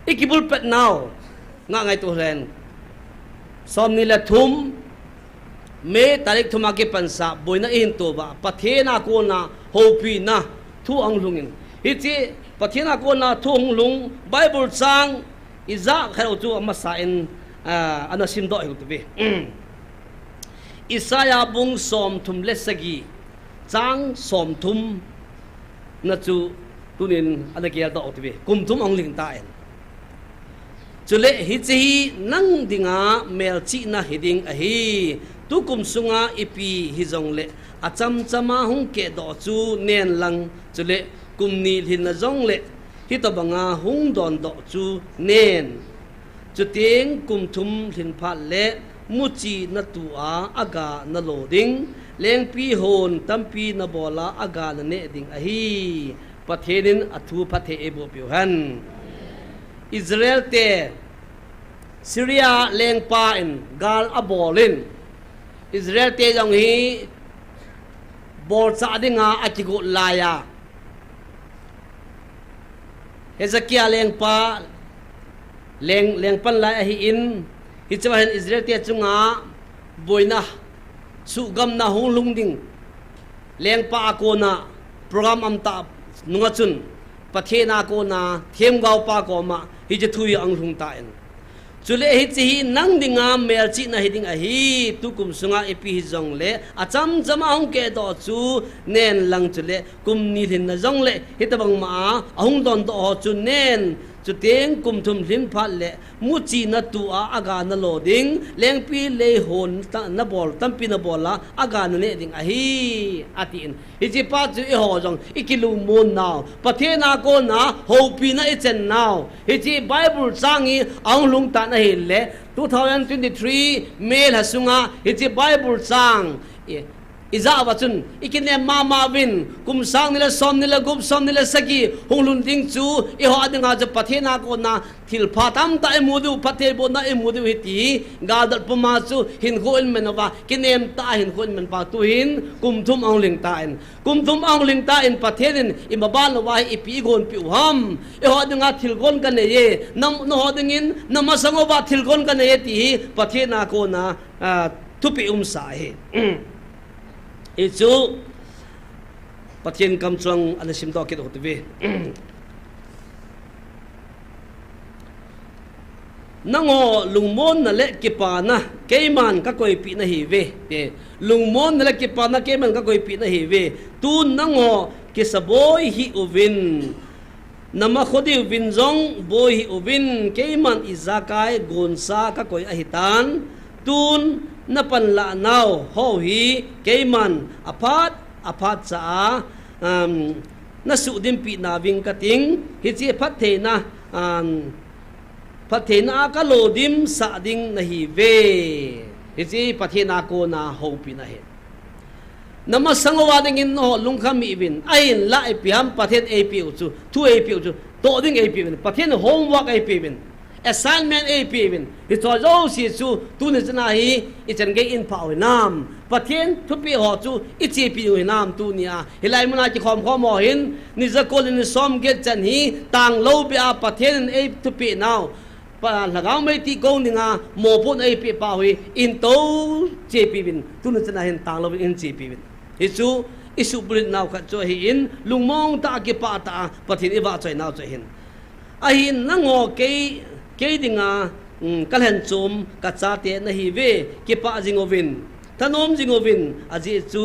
ikibul pet now nga ngai to len som ni la thum me tarik thuma ke pansa boina in to ba pathena ko na ho pi na thu ang lungin hi chi pathena ko na thu ang lung bible sang iza khalo chu amasa in anasim do hi to be Isaya bung som thum lesagi chang som thum na chu tunin anakia da otbe kum thum ong ling ta en chule hi chi nang dinga mel chi na hiding a hi tu kum sunga ipi hi jong le acham chama hung ke do chu nen lang chule kum ni hin na jong le hi to banga hung don do chu nen chu ting kum thum hin pha le muchi na tua aga na loading leng pi hon tampi na bola aga na ne ding ahi pathenin athu pathe ebo piuhan Israel te Syria leng pa in gal abolin Israel te jong hi bol sa dinga atigo laya Hezekiah leng pa leng pan lai hi in Hichawahan Israel tia chunga boina su gam na hung lung ding leng pa ako na program am ta nunga chun pathena ko na them gau pa ko ma hi je thui ang hung ta en chule hi chi nang dinga mel chi na hi ding a hi tu kum sunga epi hi jong le acham jama hong ke do chu nen lang chule kum ni thin na jong le hi ta bang ma ahung don do chu nen chu teng kum thum lim phat le mu chi na tu a aga na lo ding leng pi le hon ta na bol tam pi na bola aga na le ding a hi atin hi chi pa chu i ho jong ikilu mon naw pathena ko na ho pi na i chen naw hi chi bible changi ang lung ta na hi le 2023 mail hasunga hi chi bible chang iza wachun ikine mama win kum sang nila som nila gup som nila sagi honglun ding chu i ho adinga je pathena ko na thil phatam ta emudu pathe bo na emudu hiti gadal puma chu hin ko in menova kinem ta hin ko in men pa tu hin kum thum ang ling ta en kum thum ang ling ta en pathenin imabal wa ipi gon pi ham i ho adinga thil gon kan ye nam no hodingin namasango ba thil gon kan ye ti pathena ko na thupi sa he itu patien kam chuang anasim to kit hotwe nango lungmon na le kipana keiman ka koi pi na hi ve te lungmon na le kipana keiman ka koi pi na hi ve tu nango kisaboi hi ovin nama khodi ovin jong boy hi ovin keiman izakai gonsa ka koi ahitan tun na panla naw ho hi keiman aphat sa na su dim pi na wing kating hi chi pathena ka lo dim sa ding na hi ve hi chi pathena ko na ho pi na he nama sangwa ding in no lungkham mi bin ain la epiam pathen ap chu thu ap chu to ding ap bin pathen homework ap bin assignment AP bin it was all si chu tu ne chana hi ichen ge in pau nam pathen thu pi ho chu ichi pi nam tu nia hilai muna chi khom mo hin ni za kol ni som ge chan hi tang lo bi a pathen a thu pi now pa lagaw mai ti gong ninga mo pon AP pa hui in to JP bin tu ne chana hin tang lo in JP bin hi chu isu bulit now kha cho hi in lungmong ta ki pa ta pathen iwa choi now choi hin a hin nango ke dinga kalhen chum ka cha te na hi ve ki pa jingovin tanom jingovin aji chu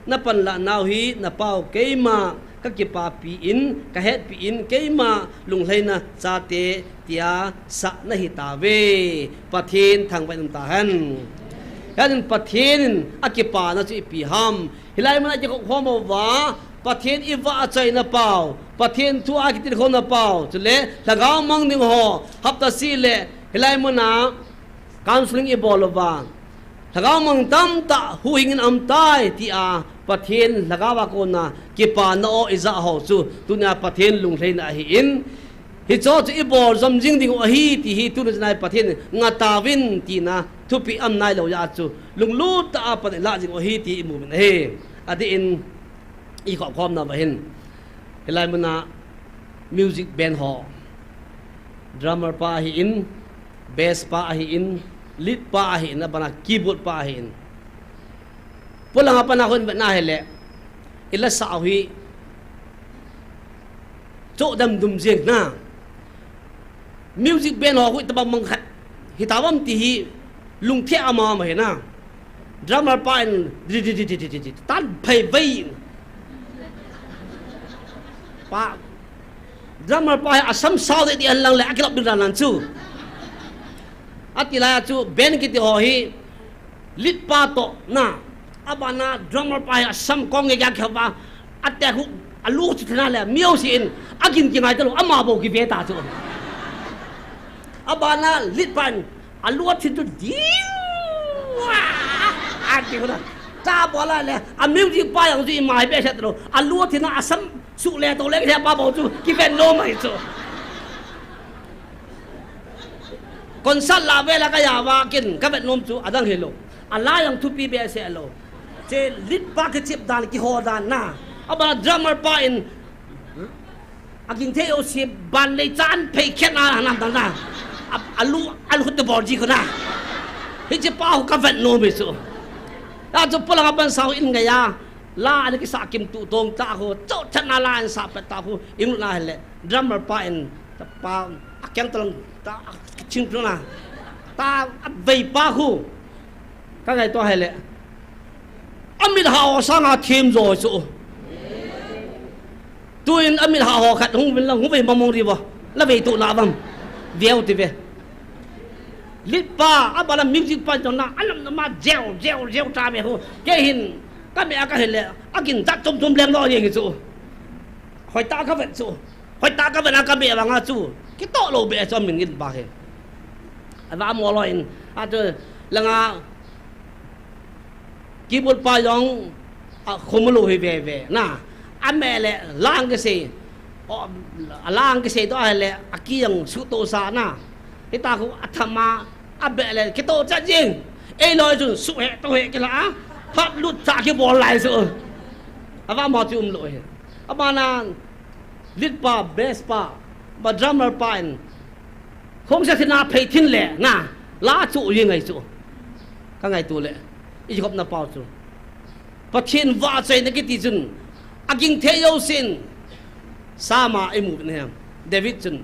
na pan la naw hi na pau keima ka ki pa pi in ka het pi in keima lunghlaina cha te tia sa na hi ta ve pathin thang bai nam ta han kan pathin akipa na chu pi ham hilai mana ji ko khomo wa pathen iwa achai na pau pathen thu akitir khom na pau chule lagaw mang ning ho hapta si le hilai muna counseling ibolova lagaw mang tam ta huingin am tai ti a pathen lagawa ko na kipa na o iza ho chu tunya pathen lunghlei na hi in hi cho chu ibol zam jing ding o hi ti hi tu na pathen nga tawin ti na thupi am nai lo ya chu lunglu ta pa la jing o hi ti mu ne he adi in i khom khom na bahin hilai muna music band ho drummer pa hi in bass pa hi in lead pa hi in bana keyboard pa hi in pulang apa na kon na hele ila sa hui cho dam dum jeng na music band ho hu tabang mang khat hitawam ti hi lung thia ama ma he na drummer pa in tan phai vai pa drummer pa asam sao de an lang le akilap bin nan chu atila chu ben ki ti ho hi lit pa to na abana drummer pa asam kong ya khaba atte hu alu chi thana le miao si in akin ki ngai talo ama bo ki ve ta chu abana lit pan alu thi tu di ati ko ta bola le a music pa yang ji mai be sa tro alu thi na asam su le to le ke pa bo chu ki ven no mai chu konsal la ve la ka ya wa kin ka vet nom chu adang helo ala yang thu pi be se lo che lit pa ke chip dan ki ho dan na aba drummer pa in aking the o si ban le chan pe khet na na dan na alu hut bo ji ko na hi che pa ka vet no be chu ta chu pula ban sao in ga ya ลาอันนี้สักกิมตุตงตาโคเจ้าชนะลาอันสับตาโคอิงน่าเหละดรัมเมอร์ป้าอินตาป้าอักยังตรังตาชิงตรงน่ะตาใบป้าโคก็ไงตัวเหละอามิดฮาวสังอาทีมโจสูตัวอินอามิดฮาวขัดหงเป็นละหงเป็นมามองดีบ่แล้วไปตุลาบังเดียวทีเว้ลิปป้าอับาลามิวสิกป้าจนน่ะอันนั้นมาเจลตาเมหูแกหินก็ไม่อาการเห็นเลยอากินจัดจุ่มแรงรออย่างงี้สูหอยตาเขาเป็นสูหอยตาเขาเป็นอาการเบี้ยบางอาสูคิดโตโลเบี้ยจอมมินกินบ้าเหรอไอ้บ้ามอลอยน์อาจจะละงากีบุตรป้ายองขโมยลูกเว่น่ะอันแม่เลยล้างก็เสียล้างก็เสียตัวอะไรอากี้ยังสุดโตสาน่ะไอ้ตาเขาอัฐมาอับเบะเลยคิดโตจัดจริงไอ้ลอยจนสุเหตุตัวเหตุกันละพัดลุดจากที่บอลไหลสูอาว่าหมอจุ่มลอยอามานาลิดป้าเบสป้าบัดดรัมเมอร์ป้าคงจะชนะเพย์ทินแหละน่ะล้าจู่ยังไงสูก็ไงตัวเลยอีกคนน่ะเป่าสูประเทศว่าใจนักติจุนอากิงเทียวสินสามาไอ้หมู่เนี่ยเดวิดจุน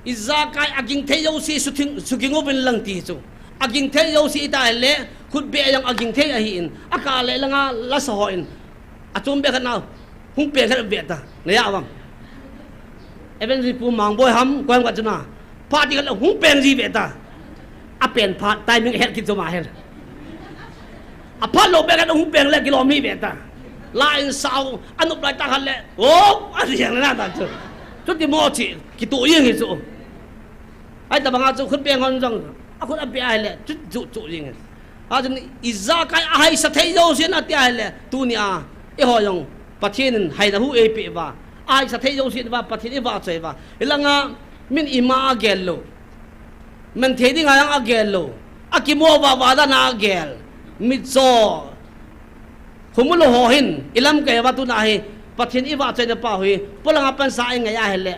อิซากายอากิงเทียวสิสุกิงเป็นลังตีสูอากิงเทียวสิตาเล่ขุดเบียยังอากิงเทียหินอากาเล่ละงาละสหอินอาจุมเบียกันเอาหุ่งเปียกันเบียตาเนี่ยอาวังเอเวนซีปูมังบอยฮัมกวนกัจจุนาพาที่กันหุ่งเปียนซีเบียตาอาเปียนพาไตมิงเฮดคิดสมาเฮดอาพัดโลเบียกันหุ่งเปียนเล่กิโลมีเบียตาลายสาวอนุปรายตาคันเล่โอ้อะไรอย่างนั้นต่างจุดจุดที่มอจิกิตัวยังไงสูไอ้แต่บางอาจุขุดเปียคนจังอาคุณอาเปียอะไรจุดยังไงอาจารย์อิซากายอาให้สัตย์โยสินอาทิตย์เลยตัวนี้ไอ้หอยงประเทศนั้นให้เราเอปีว่าอาให้สัตย์โยสินว่าประเทศนี้ว่าใจว่าเรื่องอ่ะมินอิมาอาเกลโลมันเทดิ้งอะไรอาเกลโลอากิโมว่าว่าดานาอาเกลมิดโซผมไม่รู้หัวหินอิลามเกว่าตัวไหนประเทศนี้ว่าใจจะป่าวหิพลังปัญญาเองไงให้เลย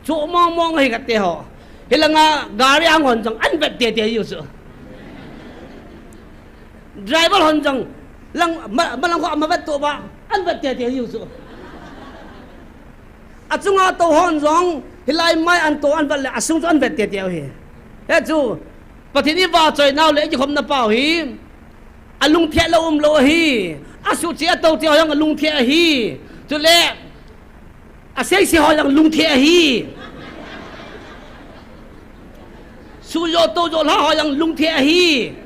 ชั่วมองให้กันเตะหัวเรื่องอ่ะการยังคนจังอันแบบเตะอยู่สิdriver honjang lang malang ko amabat to ba an bat te te yusu achunga to honjong hilai mai an to an bal le asung to an bat te te hi he chu pathini wa choi naw le ji khom na pau hi alung the lo lo hi asu che to te hoyang alung the hi chu le asei si hoyang lung the hi su yo to jo la hoyang lung the hi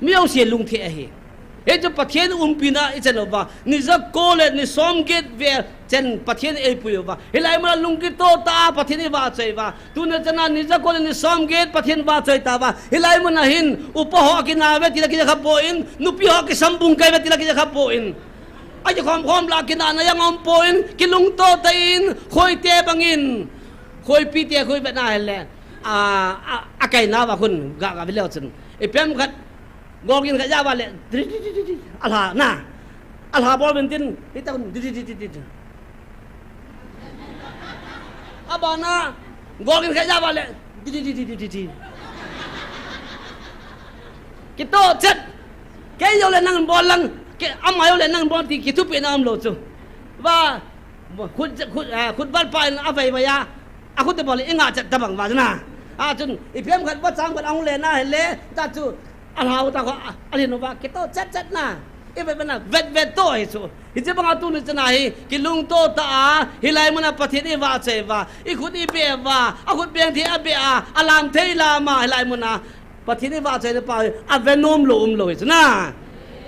ไม่เอาเสียลุงเทียเหเอจะประเทศปีน่าอีเจนว่านี่จะโกเลนี่สมเกตเวเจนประเทศเอปุยว่าเฮลัยมันลุงกิโตตาประเทศนี้ว่าใจว่าตัวนี้จะนั่นนี่จะโกเลนี่สมเกตประเทศว่าใจตาว่าเฮลัยมันหินอุปหอกินาเวทีละกิจะขับโปอินนุปีหอกิสัมบุงไกเวทีละกิจะขับโปอินไอ้เจ้าความลากินานะยังอมโปอินกิลุงโตตอินคอยเตบังอินคอยปีเตคอยแบบนั้นแหละไก่น้าว่าคุณกะไปเลี้ยวจนไอ้เพี้ยมขัดกอกินขยะว่าเลยอัลฮาน่ะอัลฮาบอลเป็นตินที่ตะกุนอาบานะกอกินขยะว่าเลยกิโตเจ็ดแกโยเลนั่งบอลลังแกอามาโยเลนั่งบอลที่กิทุเป็นน้ำโลจูว่าคุณบ้านไปอาไปมายาอาคุณจะบอกเลยเอ็งอาจจะตะบังว่านะจนอีเพียมขัดว่าจ้างเป็นองเลน่าเห็นเลยตาจูอัลฮาวตาก็อันนี้นูว่ากิโตจัดนะเอเวบนะเวทโตไอ้สูฮิจบังอาตุนิจนาฮิกิลุงโตตาฮิไลมันประเทศนี้ว่าเจว่าอีคุณอีเบียว่าอาคุณเบียงที่อาเบียอาลามเทลามาฮิไลมันประเทศนี้ว่าเจจะไปอาเวนอมโลอิสนะ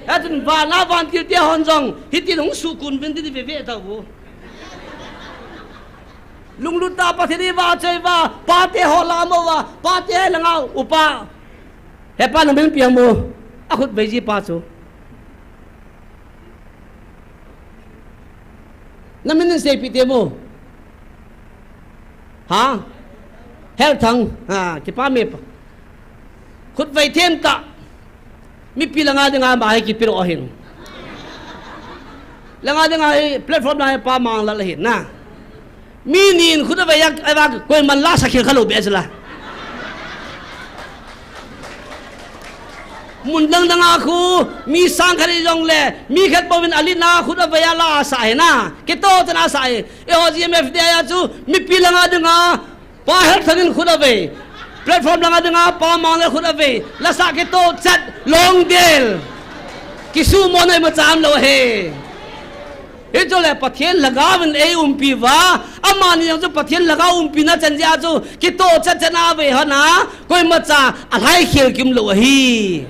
ไอ้จนว่าน้าวันที่เดียวฮอนจงฮิติลุงสุกุนเป็นที่เวทเอาลุงลุตาประเทศนี้ว่าเจว่าปาเตฮอลามว่าปาเตลังเอาอุปาเฮปานังเป็นเปียงโมอาคุดเบจีปาสูนั่นมันเสพติเตโมฮะเฮลทังที่ป้ามีคุดไวเทียนตะมีปีละงาดึงอามาให้กิปิโรหินละงาดึงอาแพลตฟอร์มนั้นป้ามังละเห็นนะมีนินคุดไวยักไอ้บ้าก็มันล่าสักเขียนขลุ่มเบสละ มุนดังดังอาคูมีสังขารยองเล่มีขัดบวินอลินาคุณเอาไปยาลาสายนะกิโตตนาสายเอโอจีเอ็มเอฟดีอาจูมีปีลังอาดึงอาป้าเฮลทันินคุณเอาไปแพลตฟอร์มลังอาดึงอาป้ามังเลคุณเอาไปลาสากิโตจัดลงเดลกิสูโมนัยมาจามโลเฮitu le pathian lagawin umpi wa amani yang ju pathian lagaw umpi na chanjia ju kito chachana ve hana koi macha alhai khel kim lo hi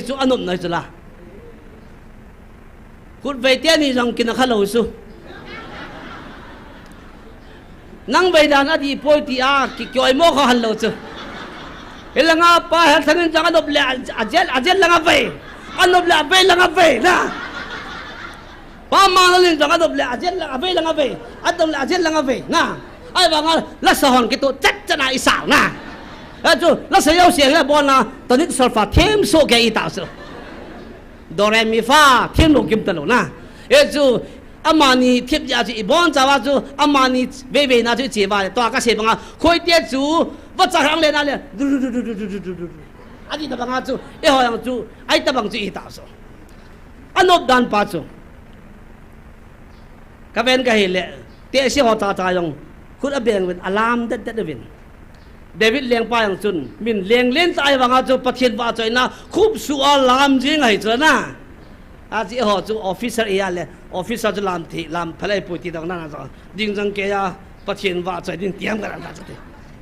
chu anum nai chula kut ve tia ni jong kin khalo su nang ve dan adi poi ti a ki kyoi mo kha hallo chu elanga pa hal thangin jang anop le ajel langa ve anop la ve langa ve na Pama nalin jangan tu beli ajen lang abe, atau beli ajen lang abe. Nah, ay bang la sahon kita cek cina isau nah. Aduh, la sayau siang la bona, tadi solfa tim so kaya itau so. Do re mi fa tim lo kim telo nah. Aduh, amani tip jadi ibon jawa tu amani bebe na tu jiwa, tu agak sebang koi dia tu, baca hang le na le. Adi tu bang tu, yang tu, ay tu bang tu itau so. Anop dan pacu. Kaven kahile te si hota ta yong khut abeng win alam dat win David leng pa yang chun min leng len tai wanga chu pathian wa choi na khub su alam jing hai chana a ji ho chu officer ya le officer chu lam thi lam phalai pu ti dang na so ding jang ke ya pathian wa choi ding tiam ga na chu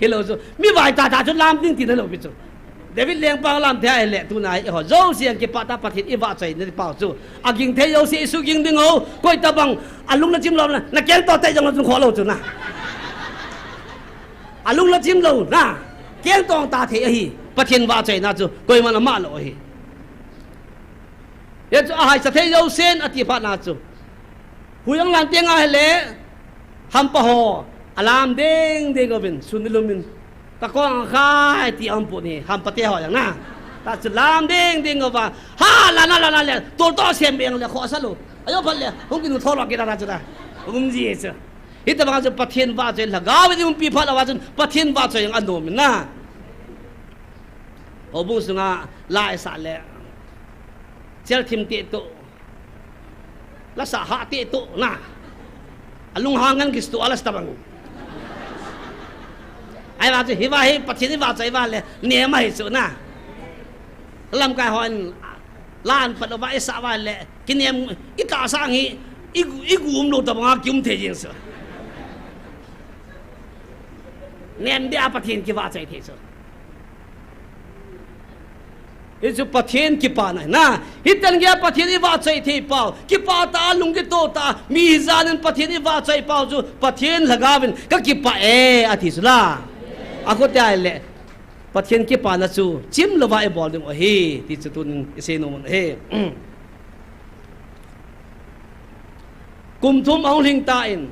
hello chu mi vai ta chu lam ding ti na lo bi chu David leng pa lam the le tu nai ho zo siang ke pa ta pathian i wa choi ni pa chu aging the yo si su ging ding ho koi ta bang alung na chim lo na kel to tai jong na chu kho lo chu na alung la chim lo na kel tong ta the hi pathian wa chai na chu koi man ma lo hi ye chu a hai sa the yo sen ati pha na chu huyang lan teng a hele ham pa ho alam ding de go bin sunilumin ta ko ang khai ti am pu ni ham pa te ho yang na ta chu lam ding ding wa ha la le to sem beng le kho sa lo ayo phal le hong kin tho lo ke ta chu da ji chu Ita bang ju pathian wa choi lagaw ni umpi phala wa chun pathian wa choi ang anom na obung sunga lai sa le chel thim te to la sa ha te to na alung hangan gistu alas tabang ai wa chu hi wa hi pathian wa choi wa le ne ma hi chu na lam kai hon lan pat wa isa wa le kinem ika sang hi igum lo tabang kim the jing sa nem dia pathian ki wa chai the so isu pathian ki pa na hitan gya pathian i wa chai the pau ki pa ta lung ki to ta mi zanin pathian i wa chai pau ju pathian lagawin ka ki pa athi sula ako ta le pathian ki pa na chu chim lo wa e bol ding o he ti chu tun se no mon he kum thum ong ling ta in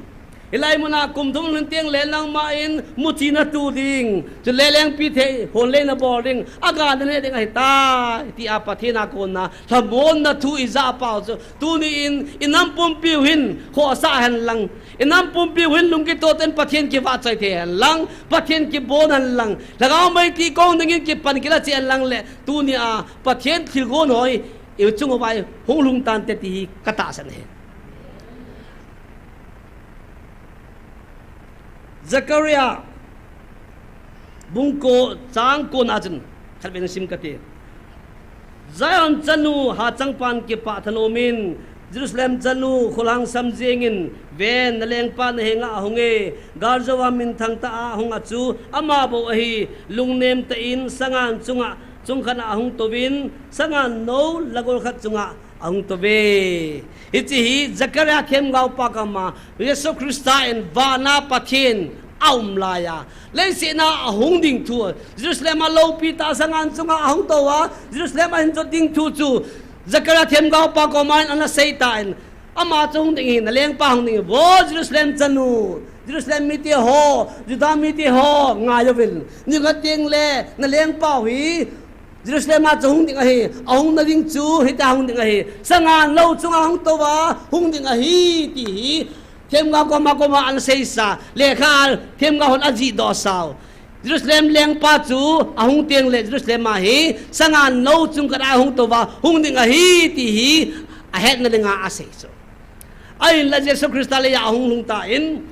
ilai muna kum thum lun tiang le lang ma in mutina tu ding chu le leng pi the hon le na boarding aga ne ding ai ta ti a pathina ko na thamon na thu iza pa chu tu ni in inam pum pi hin kho sa han lang inam pum pi hin lung ki to ten pathian ki wa chai the lang pathian ki bon han lang lagaw mai ti kong ding ki pan ki la chen lang le tu ni a pathian thil gon hoi e chung wai hong lung tan te ti kata san he Zakaria bungko chang ko na chen khalben sim kate Zion chanu ha changpan ke pa thanomin Jerusalem chanu kholang samjengin ven naleng pan henga honge garjawa min thangta a honga chu ama bo hi lungnem ta in sangan chunga chungkhana ahung tobin sangan no lagol khat chunga ahung tobe ichi hi Zakaria khem gau pa kama Yesu Christain vana pathin aum laya leisi na ahung ding thu Jerusalem lo pita sangan chunga ahung towa Jerusalem hin cho ding thu chu Zakaria khem gau pa ko man ana satan ama chung ding na leng pa hung ding bo Jerusalem chanu Jerusalem miti ho Juda miti ho ngayovil ni ga ting le na leng pa hi Jerusalem ma chung ding a hi ahung na ding chu hi ta hung ding a hi sangan lo chung ahung towa hung ding a hi ti hi thêm ngao ko ma an sei sa le kha thêm ngao hon aji do sao Jerusalem leng pa chu ahung tiang le Jerusalem ma hi sangan no chung kada hung to wa hung ding a hi ti hi a het na lenga a sei so ai la Jesus Christ le ya hung lung ta in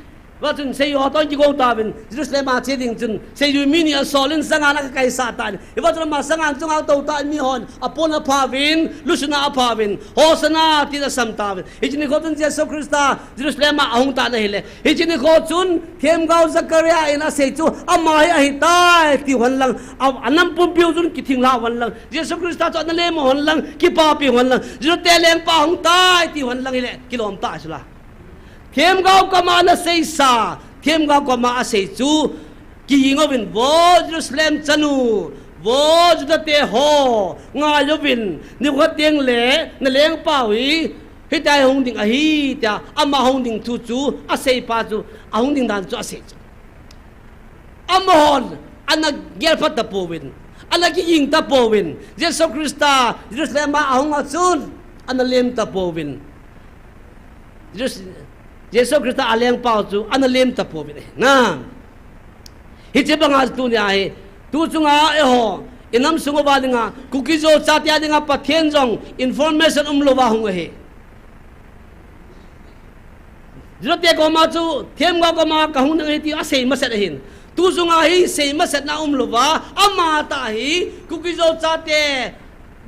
wa chun sei yo to ji go ta bin Jerusalem ma che ding chun sei yu mi ni a solin sangan na kai satan i wa chun ma sangan chung a to ta mi hon apon a phavin lusuna a phavin hosana ti da sam ta bin hi chini ko chun Jesus Christ Jerusalem ma ahung ta na hile hi chini ko chun them gao Zakaria in a sei chu amai a hi tai ti hon lang anam pum piu chun ki thing la hon lang Jesus Christ cha na le mo hon lang ki pa pi hon lang Jeru te leng pa hung tai ti hon lang ile kilom ta sula thêm gạo có mà nó xây xa thêm gạo có mà xây chú kỳ ngô vin vô Jerusalem chanu vô Juda te ho ngài yo vin nếu có tiếng lẽ nó leng bảo ý hết đại hồng đình ahi ta ama hồng đình thu chú a xây pa chú a hồng đình đàn chú a xây chú ama hon ana gel phát tập povin ana kỳ ying tập povin Jesus Christa Jerusalem ma hồng a chun ana lem tập povin Jesus Christ aleng pau chu analem tapo bi na hi che banga tu ni ai tu chunga e ho inam sungo ba dinga kukizo chatia dinga pathen jong information umlowa hung he jote ko ma chu them ga ko ma ka hung nang ti asei maset hin tu chunga hi sei maset na umlowa ama ta hi kukizo chate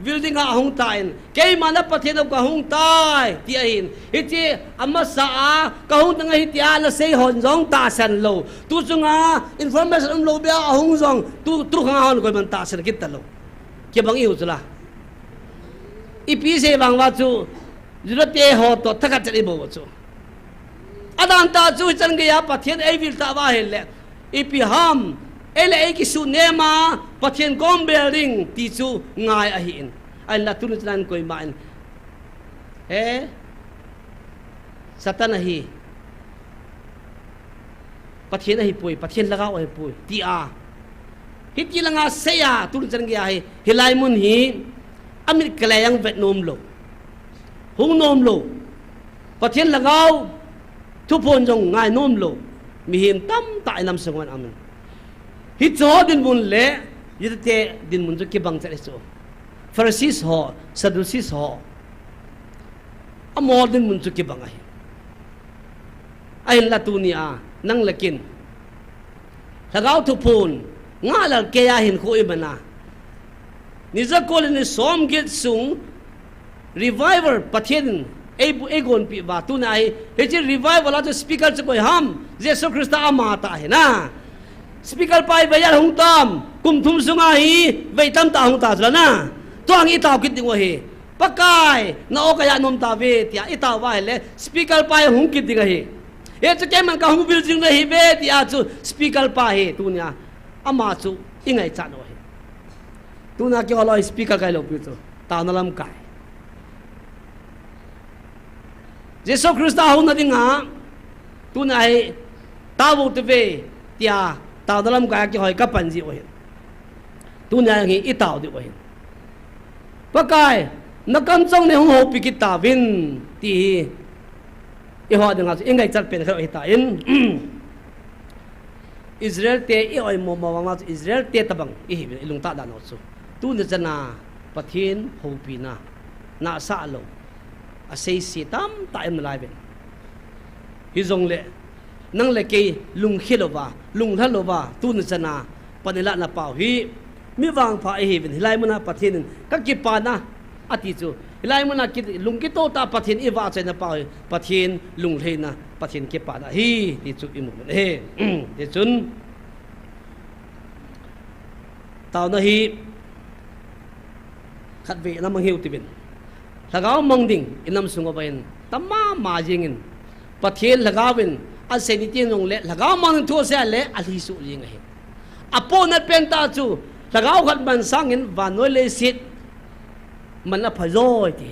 building a hung tain kei mana pathen ka hung tai ti ahin hichi amma sa ka hung tang hi ti ala sei hon jong ta san lo tu chunga information lo bia a hung jong tu khang hon ko man ta san kit lo ke bang iu chula ipi se bang wa chu jurate ho to thakat chali bo chu adan ta chu chan ge ya pathen ei vil ta wa hele ipi ham ele ei ki su nema pathen kom building ti chu ngai a hin ai la tun chan koi man satan hi pathen hi pui pathen lagao ai pui ti a hi ti langa seya tun chan ge ai hilai mun hi amit kalayang vietnam lo hung nom lo pathen lagao thu pon jong ngai nom lo mi him tam tai nam sangwan amen hi cho din mun le yite din mun ki bang cha so Pharisees ho Sadducees ho amo din mun ki bang ai la tu ni a nang lakin lagaw thu pun ngalal ke ya hin ko imana ni za ko ni som git sung revival pathen egon pi ba tu nai he chi revival a speaker che ko ham Jesus Christ ama ta he na speaker pai bayar hung tam kum thum sunga hi vei tam ta hung ta jla na to ang itaw kit ding wa hi pakai na o kaya nom ta ve tia itaw wa le speaker pai hung kit ding hi e chu ke man ka hung building na hi ve tia chu speaker pa hi tu nya ama chu ingai cha no hi tu na ke olo speaker kai lo pi chu ta na lam kai Jesus Christ hung na ding ha tu na hi ta bu te ve tia tao dalam ka ki hoi ka panji o hin tu nya ngi i tao di o hin pakai nakam chong ne hong ho pi ki ta vin ti i ho ding a ingai chat pen khoi ta in Israel te i oi mo ma wa Israel te tabang i hi lung ta da no chu tu ne jana pathin ho pi na sa lo a sei si tam ta em lai ben hi jong le nang le ke lung khilova lung thalova tu na chana panila na pau hi mi wang pha hi bin hilai muna pathin ka ki pa na ati chu hilai muna ki lung ki to ta pathin i wa chena pau pathin lung leina pathin ke pa na hi ti chu imu he ti chun taw na hi khat ve na mang hiu ti bin lagaw mang ding inam sungo bain tamma ma jingin pathin lagawin an se ni tin nong le lagaw man thu se le ali su li nga he apo na penta chu lagaw khat man sangin van noi le sit man a phajoi ti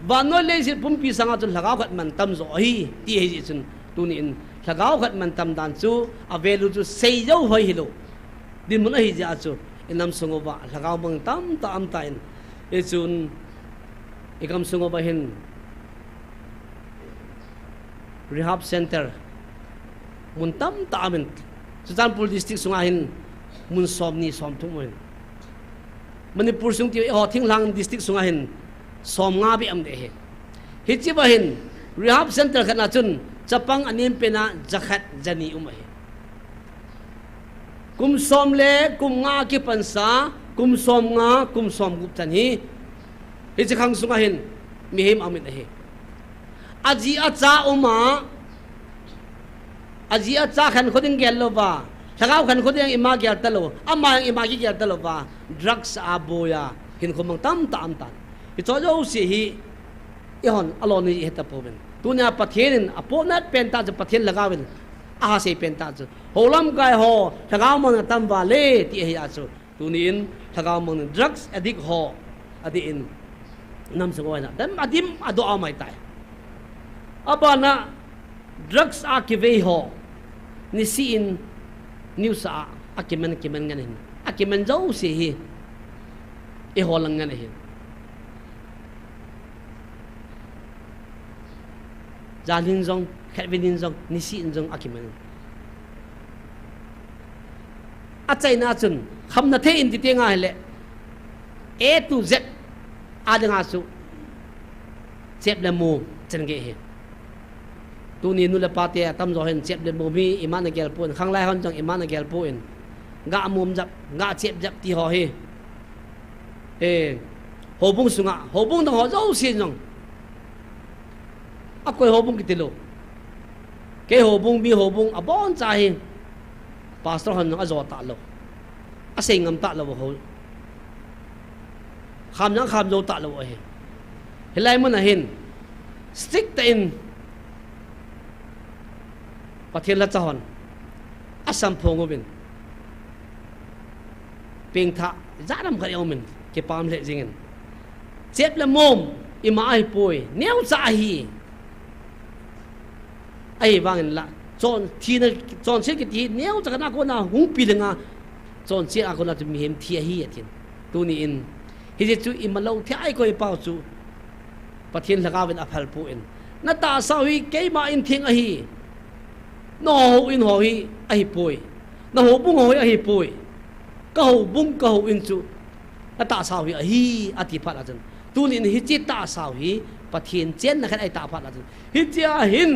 van noi le sit pum pi sanga chu lagaw khat man tam zo hi ti he ji chun tu ni in lagaw khat man tam dan chu avelu chu sei jo hoi hi lo din mun a hi ja chu inam sungo ba lagaw bang tam ta am ta in e chun ikam sungo ba hin rehab center muntam ta amin Sultanpur district sungahin mun som ni som thum mo Manipur sung ti ho Thinglang district sunga hin som nga bi am de he hi chi ba hin rehab center khana chun chapang anim pena jakhat jani he kum som le kum nga ki pansa kum som nga kum som gup chan hi chi khang sunga hin mi him amit he aji acha uma aji acha khan khoding gel lo ba thagau khan khoding ima gel talo ama ima gi gel talo ba drugs aboya hin khomang tam tam tan hi cho jo si hi i hon alon ni heta poben tunya pathin aponat penta je pathin lagawin a se penta je holam kai ho thagau mang tam wa le ti hi asu tunin thagau mang drugs addict ho adi in nam sangwa na dam adim ado amai tai abana drugs a kive ho ni si in news a akimen nganin akimen jo si hi e holang nganin jalin jong khavin jong ni si in jong akimen a chaina chun khamna the in ti tenga hele A to Z adanga su chep le mu chen ge he tu ni nu le pa te tam zo hen chep le mu mi imana gel pun khang lai hon jang imana gel pun nga mum jap nga chep jap ti ho he ho bung sunga ho bung dong ho zo sin jong a koi ho bung ki tilo ke ho bung bi ho bung a bon cha he pastor hon a zo ta lo a sei ngam ta lo ho kham nang kham zo ta lo he helai mun a hin stick ta in pathian la chahon asam phongobin ping tha zaram khari omin ke pam le jingen chep le mom ima ai poi neu cha hi ai wangin la chon thi na chon se ki ti neu cha na ko na hung pi lenga chon se a ko na mi hem thi hi athin tu ni in hi je chu imalo thi ai ko i pau chu pathian lagawin aphal pu in na ta sa hi ke ma in thing a hi no ho in ho hi a hi poi na ho bung ho a hi poi ka ho bung ka ho in chu na ta sa hi a hi ati phat a chen tu ni hi chi ta sa hi pathian chen na khan ai ta phat a chen hi chia hin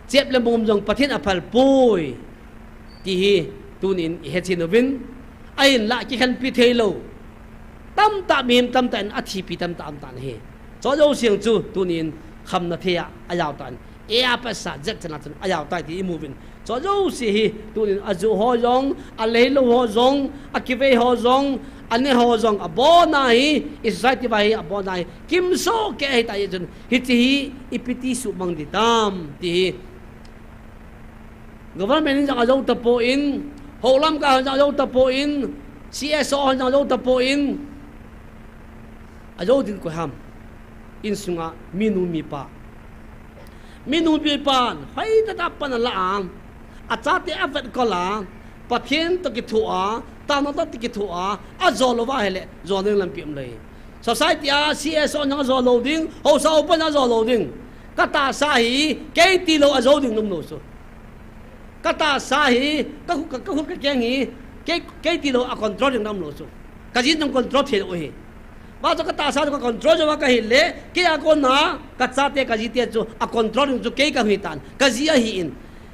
chep le mom jong pathian aphal poi ti hi tu ni he chin win ai la ki khan pi thelo tam ta mim tam tan a thi pi tam ta am tan he cho jo siang chu tu ni kham na thea a yaw tan e a pa sa jet chana chen a yaw tai ti moving cho jo si hi tu ni a ju ho jong a le lo ho jong a ki ve ho jong ane ho jong a bo na hi society ba hi a bo na hi kim so ke ai tai chen hi ti hi ipiti su mang di tam ti government jang a jo ta po in holam ka jang jo ta po in CSO jang jo ta po in a jo din ko ham in sunga minu mi pa hai ta pan la ang a cha te avet ko la pathian to ki thua ta no ta ki thua a zo lo wa hele zo ning lam pim le society a CSO nyang zo lo ding ho sa open a zo lo ding ka ta sa hi ke ti lo a zo ding num no so ka ta sa hi ka hu ka keng hi ke ti lo a control ding nam lo so ka jin nang control the o hi ba cho ka ta sa ko control jo ka hi le ke a ko na ka cha te ka ji te chu a control jo ke ka hi tan ka ji a hi in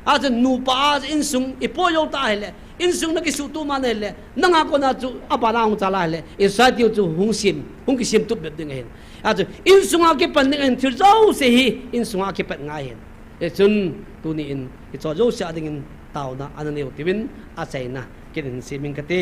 a chen nu pa in sung i po yo ta hele in sung na ki su tu ma ne le nang a ko na chu a ba na hung cha la hele in sa ti chu hung ki sim tu be ding hen a chu in sung a ke pan ne en thir zo se hi in sung a ke pat ngai hen e chun tu ni in i cho jo sha ding in tau na an ne ti win a chai na ke din se ming ka te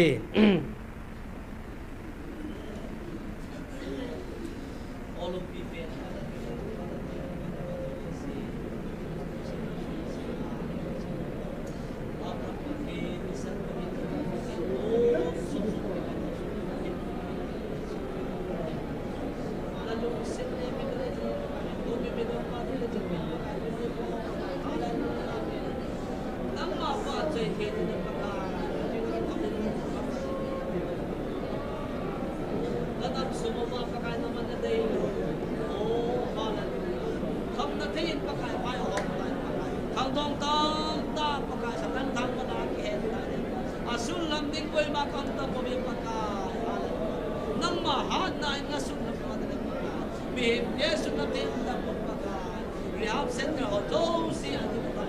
sing boy ma kam ta ko bi paka nang ma ha na in na sun na pa na paka mi yesu na tin ta ko paka rehab center ho to si ani pa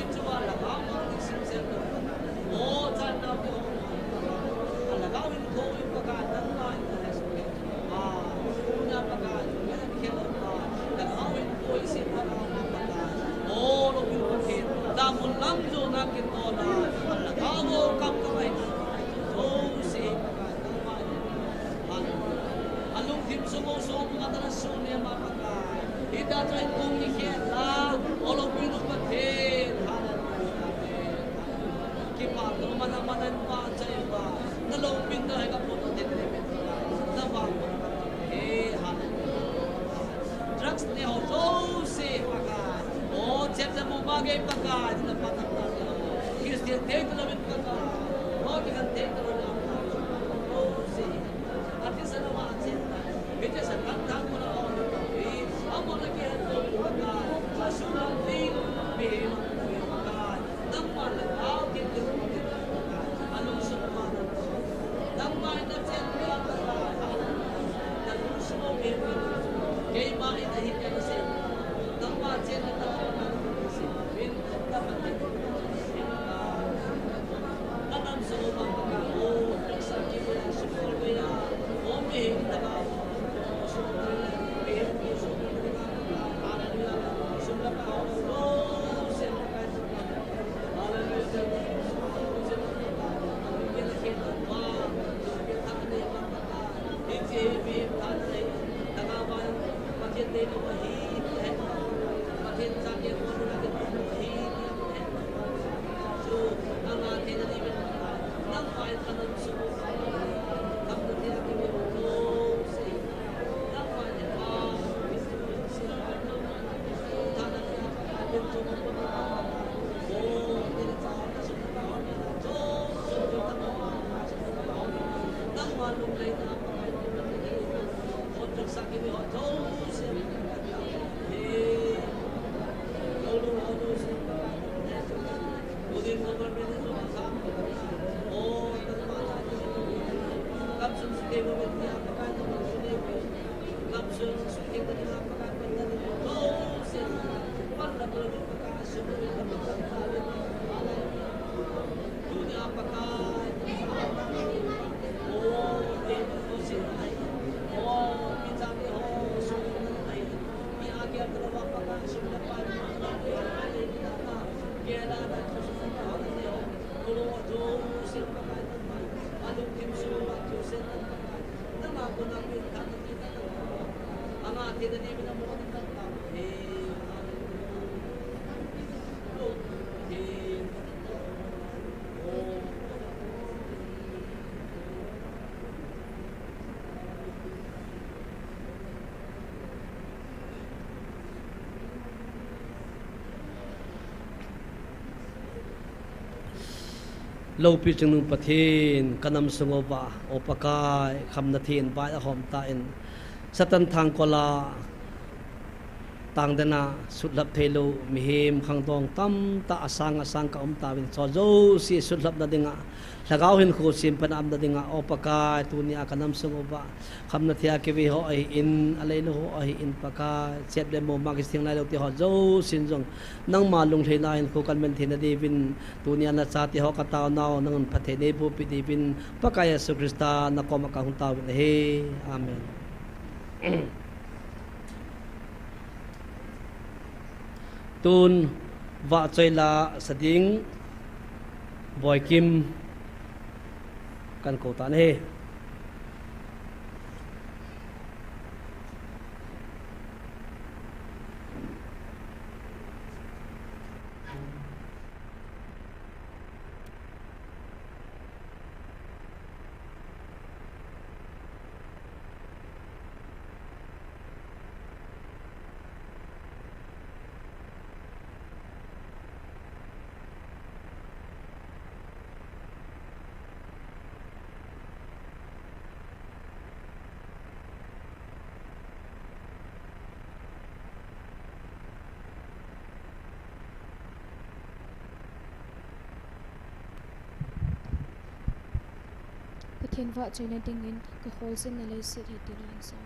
itu ala ga ma ni sim center o ta na ko ala ga win ko bi paka nang ma na paka ya ke lo pa la ga win ko si pa na paka o lo bi paka da mun lam jo na ke to na ala ga wo kam ka mai to si alung tim sumo so mga tanasyon niya mapaka ita try kung ikela olong pinong patid kipa lumanaman pa sa iba nalong pinto ay kaputo din na bago drugs niya ho so si paka o chat sa mo bagay paka na patang na Christian date na min paka o kikan date na Ito sa kantang mo na ako amo na kaya ito pagkaan masulang din bihim ang pagkaan nang malagaw dito anong sumaman nang mainatsin niya ang pagkaan nang sumobin kay mainahin ka na siya nang matsin na tawagan sin dapat ito nanang sumubang pagkaan o nagsakit mo yung sumulwe na o bihim na ba lâu pi chừng nung pathin kanam sungova opakai kham na thin bai a hom ta in satan thang kola tang dana sutlap thelo mihim khang dong tam ta asang ka ta win so zo si sutlap na dinga lagaw hin ko sim panam na dinga opakai tunia kanam sungova kham na thia ke vi ho ai in alai lo ho ai in paka chep le mo magis thing lai lo ti ho zo sin jong nang malung thena in ko kan men thena devin tunia na cha ti ho ka taw naw nang pathe ne bu pi devin pakaya su krista na ko ma ka hun taw he amen tun va choi la sading boy kim kan ko tan he pathen va china dingin ka holsin na le sit he tilan sa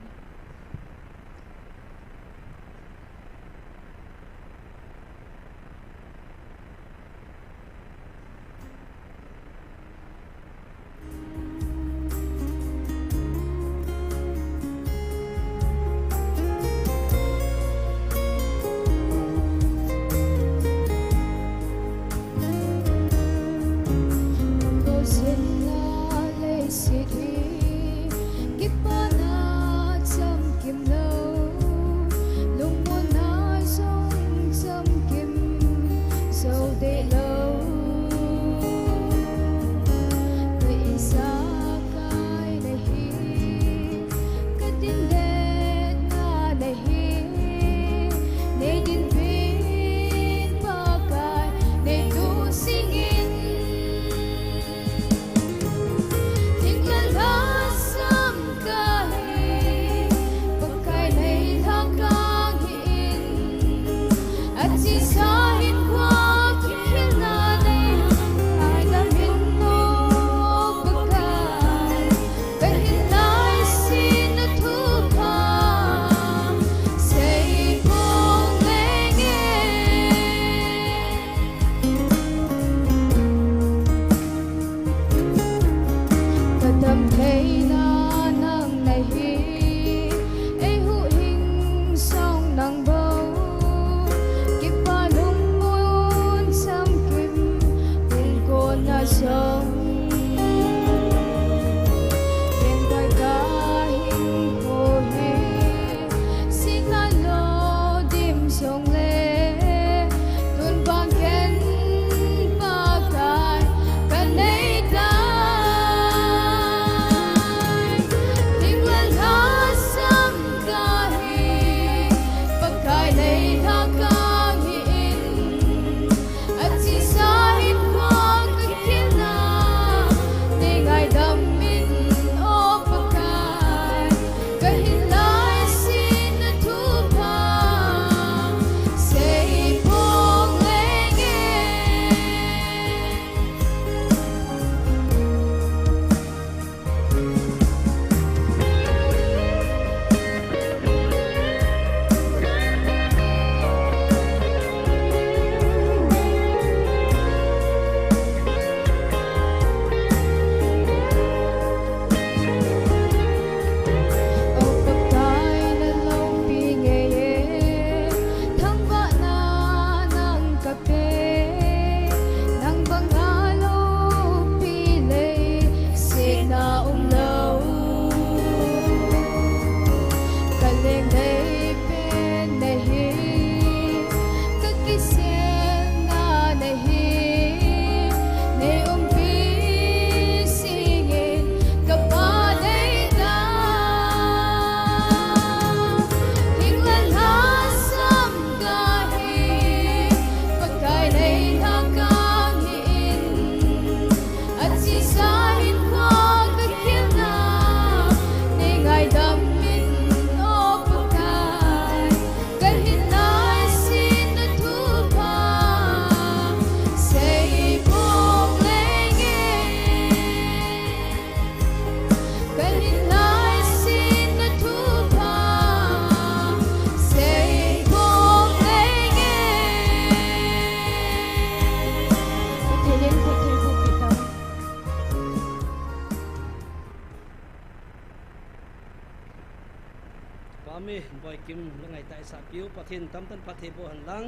Kami boy kim langai tai sa piu pathin tam tan pathe bo han lang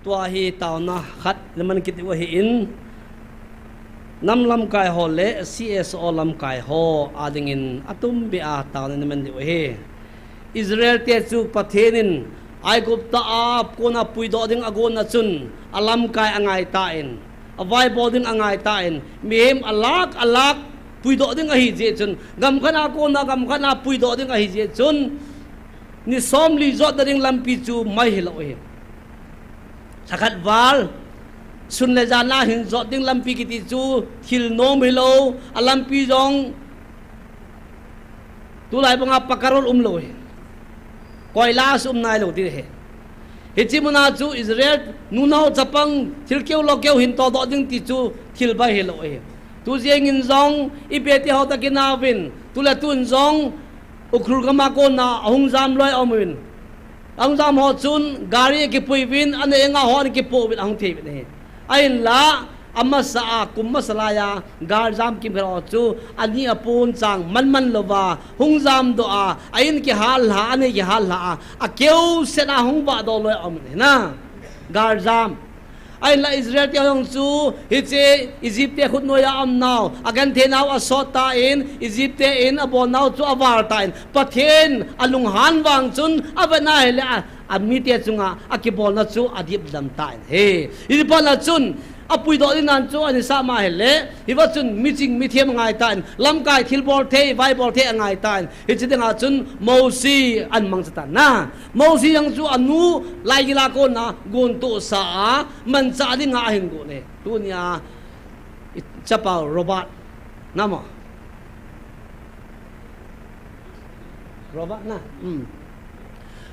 tua hi taw na khat leman kit wa hi in nam lam kai ho le CSO lam kai ho adingin atum bi a taw na man di wa hi Israel te chu pathenin ai gup ta ap kona puido ding agon na chun alam kai angai ta in avai boding angai ta in mem alak puido ding a hi je chun gam khana ko na gam khana puido ding a hi je chun ni som li zot ding lampi chu mai hilo he sakhat wal sun le jana hin zot ding lampi ki ti chu thil nom hilo alampi jong tu lai banga pakarol lo he koila sum nai lo ti he hichimuna chu Israel nunau chapang thil keu lo keu hin to do ding ti chu thil ba hilo he tu jeng in zong ibeti ho takinawin tu la tun zong ukhur kama ko na ahung jam loi omwin ahung jam ho chun gari ki puiwin ane enga hon ki powin ahung thei ne ain la amma sa kum masalaya gar jam kim phero chu ani apun chang man lova hung jam do a ain ki hal ha ane ki hal ha a keu sena hung ba do loi omne na gar jam ai la Israel ti hong chu hiche Egypt khut noya am now agan the now asota in Egypt in abo now chu awar tain pathen alung han wang chun abana hele amite chunga akibol na chu adip dam tain he idipala chun apui do nan chu ani sama hele hiwa chun meeting mithem ngai tan lamkai thilbol the vaibol the ngai tan hiche nga chun mosi an mang chatan na mosi yang chu anu laigila ko na gon to sa man cha ni nga hin go ne tu nya chapa robot nama robot na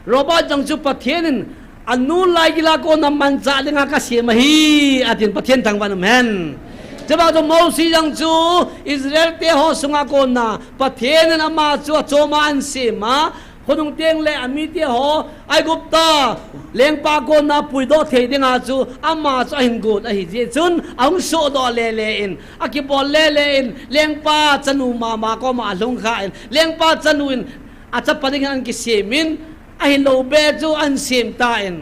robot jang chu pathianin anu lai gila ko na mancha dinga ka semahi atin pathian tangwan men jaba to mosi jang chu Israel te ho sunga ko na pathian na ma chu choman sema khonung teng le ami te ho ai gupta leng pa ko na puido the dinga chu ama chu hin gut a hi je chun ang so do le in akibol le in leng pa chanu ma ko ma lung kha in leng pa chanu in acha pading an ki semin ai lo be chu an sim ta en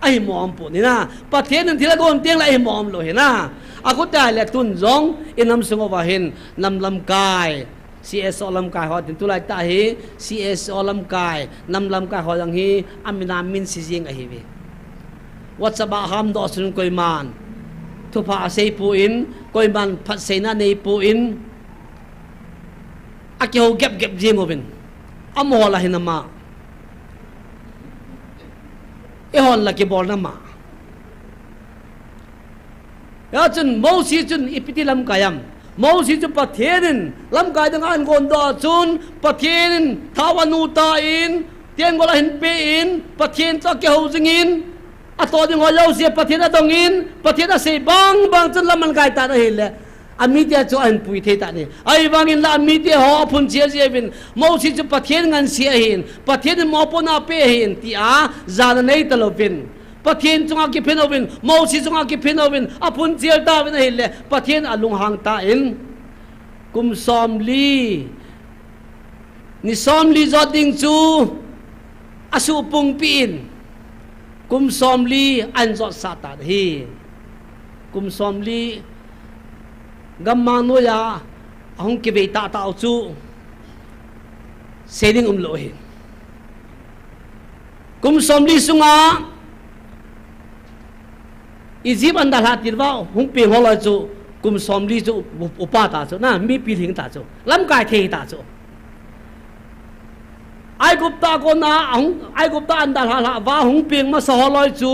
ai mom pu ni na pathen an thila gon teng la ai mom lo he na aku ta le tun jong inam sungo wa hin nam lam kai CS olam kai ho tin tu lai ta hi CS olam kai nam lam kai ho yang hi amina min si jing a hi we what's about ham do sun koi man tu pa sei pu in koi man phat sei na nei pu in aki ho gap jing ovin amo la hinama ehon la ki bol na ma ya chun mo si chun ipiti lam kayam mo si chun pathenin lam kai dang an gon do chun pathenin thawanu ta in tien gola hin pe in pathen cha ke ho jingin ato ding ho lo si pathen atong in pathen a se bang chun lam kai ta na hile amitia cho an pui the ta ni ai bangin la amitia ho phun che je bin mo si chu pathen ngan sia hin pathen mo pona pe hin ti a zan nei talopin pathen chunga ki phenovin mo si chunga ki phenovin apun chel ta bin hile pathen alung hang ta in kum som li ni som li zo ding chu asu pung pin kum som li an zo satan hi kum som li gamma no ya ahong ki beta ta chu seding lo hi kum somli sunga Egypt andal hatirwa hung pe holo chu kum somli chu upa ta chu na mi pi thing ta chu lam kai the ta chu ai gupta ko na ahong ai gupta andal ha wa hung ping ma so holo chu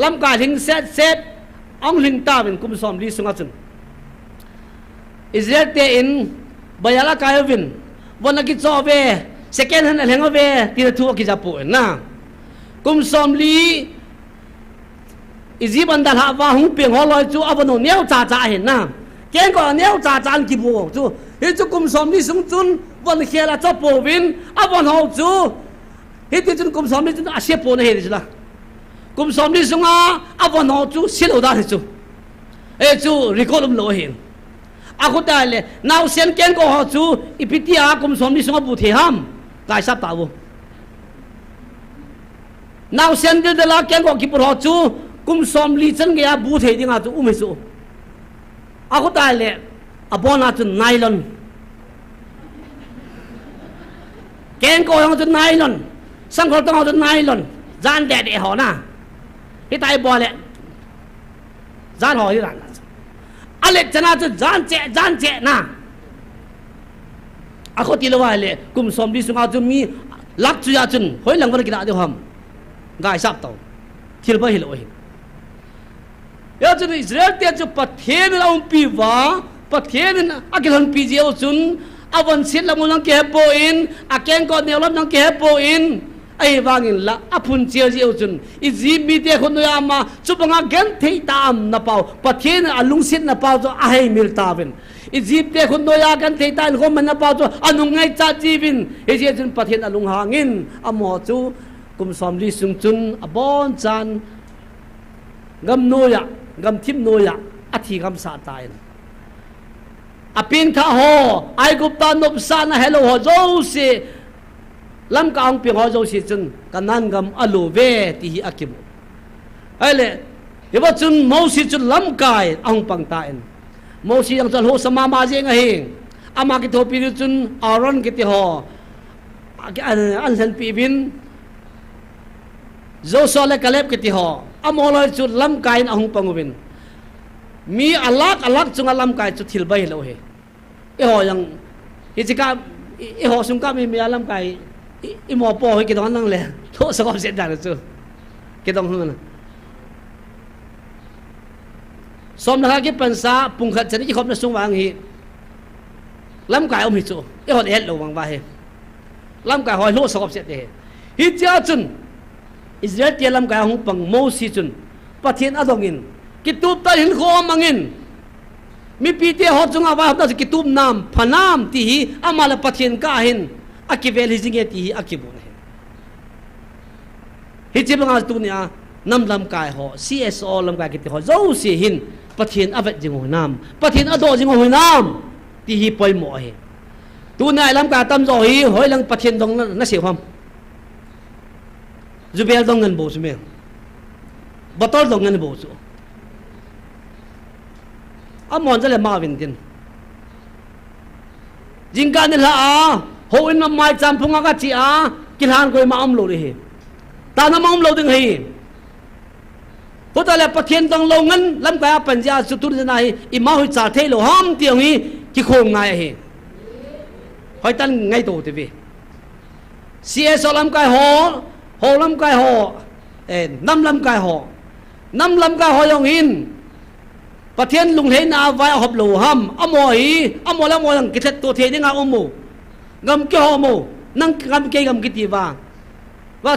lam kai thing set ong ling ta ben kum somli sunga chun Israel te in bayala kayovin wana ki chobe second hand alhengove tira thu ki japu na kum somli Egypt andal ha wa hung peng holoi chu abono neu cha hin na ken ko neu cha ki bu chu he chu kum somli sung chun wan khela cha povin abon ho chu he ti chun kum somli chun ase po na he jila kum somli sunga abon ho chu silo da chu e chu recall lo hin aku ta le now sen ken ko ho chu ipitia kum somni sunga bu the ham kai sap ta bu now sen de la ken ko ki pu ho chu kum somli chen ge ya bu the dinga chu ume chu aku ta le abona chu nylon ken ko ho chu nylon sang ko ta chu nylon jan de ho na hi tai bo le jan ho hi ran Alek chana chu jan che na ako tilawa le kum somli sunga chu mi lak chu ya chun hoi lang bar ki da de ham gai sap to thil ba hiloi ya chu Israel te chu pathen la pi wa pathen akilhan pi je chun awan sit la mulang ke po in akeng ko ne lam nang ke po in ai wangin la apun chia ji chun I ji mi te khon ya ma chupanga gan thei tam na pau pathian alung sit na pau cho a hei mil tawin I ji te khon ya gan thei tan khom na pau cho anung ngai cha ji bin e ji chun pathian alung hangin amo chu kum som li sung chun abon chan ngam noya ngam thim noya athi gam sa tain apin tha ho ai gupta nop sa na hello ho zo se lam ka ang pi ho zo si chun kanan gam alu ve ti hi akibu ale iba chun mo si chun lam kai ang pang tain mo si ang chal ho sama ma je nga hing ama ki tho pi chun aron ki ti ho an san pi bin zo so le kalep ki ti ho amoloi chun lam kai ang pangubin mi alak chunga lam kai chu thil bai lo he e ho yang hi chika e ho sung ka mi lam kai I mo po ki dong nang le tho sa ko se da chu ki dong hung na som na ki pansa pung khat chani ki khop na sung wang hi lam kai om hi chu e ho et lo wang ba he lam kai hoi lo sa ko se de hi cha chun Israel ti lam kai hung pang mo si chun pathian adongin kitub ta hin kho mangin mi pi te ho chunga wa ta kitub nam phanam ti hi amala pathian ka hin akivel hijinge ti hi akibun he hijibanga tu nia nam lam kai ho CSO lam kai ki ho zo si hin pathian avat jingo nam pathian ado jingo nam ti hi poi mo he tu na lam ka tam zo hi hoi lang pathian dong na se pham zubel dong ngan bo su me botol dong ngan bo su amon jale ma vin tin jingka ni la a ho in ma mai cham phunga ka chi a kilhan koi ma am lo ri he ta na ma am lo ding he ho ta le pathian dong lo ngan lam ka panja su tu na hi I ma hui cha the lo ham tiang hi ki khom ngai he hoi tan ngai to te vi CS lam kai ho lam kai ho nam lam kai ho yong hin pathian lung he na vai hop lo ham amo la mo lang kithet to the dinga umu ngam ke ho mo nang ngam ke ngam kiti wa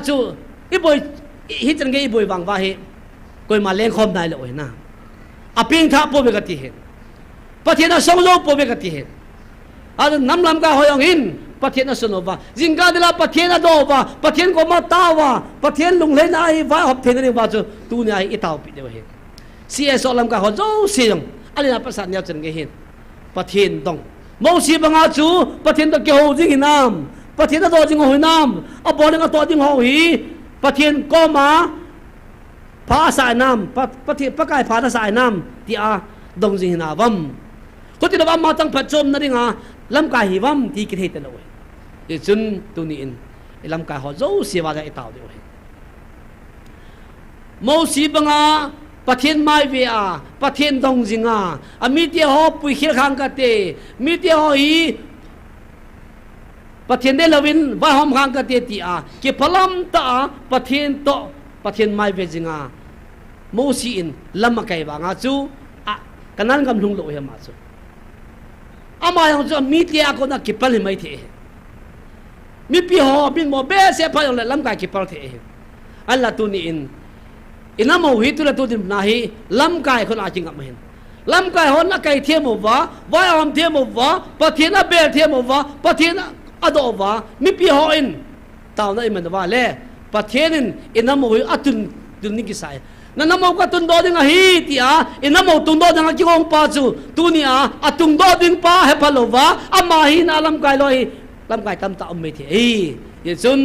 chu I boy hi chan ge I boy wang wa he koi ma leng khom dai lo na aping tha po be ka ti he pathian a song lo po be ka ti he ad nam lam ka ho yong hin pathian a sono wa jingga de la pathian a do wa pathian ko ma ta wa pathian lung le na hi wa hop the ni wa chu tu ni ai I tau pi de he CS lam ka ho zo siang alina pasan nya chan ge hin pathian dong mo si banga chu pathian to ke ho jing nam pathian to jing ho nam a bo nga to jing ho hi pathian ko ma pha sa nam pathian pakai pha sa nam ti a dong jing na wam ko ti da ma tang phat chom na ringa lam ka hi wam ti ki the te lo e chun tu ni in lam ka ho zo si wa da I taw de mo si banga pathian mai ve a pathian dong jinga ami te ho pui khil khang ka te mi te ho hi pathian de lovin va hom khang ka te ti a ke phalam ta pathian to pathian mai ve jinga mo si in lam kai wa nga chu a kanan gam lung lo he ma chu ama yang chu mi te a ko na ke pal mai the mi pi ho bin mo be se pha yong lam ka ke pal the alla tu ni in ina mo hi tu la tu dim na hi lam kai khon a ching am hen lam kai hon na kai the mo wa am the mo wa pathian a be the mo wa pathian a do wa mi pi ho in taw na I man wa le pathian in ina mo hi atun dun ni ki sai na mo ka tun do ding a hi ti a ina mo tun do dang ki ong pa chu tu ni a atung do ding pa he phalo wa ama hi na lam kai loi lam kai tam ta om me the ye chun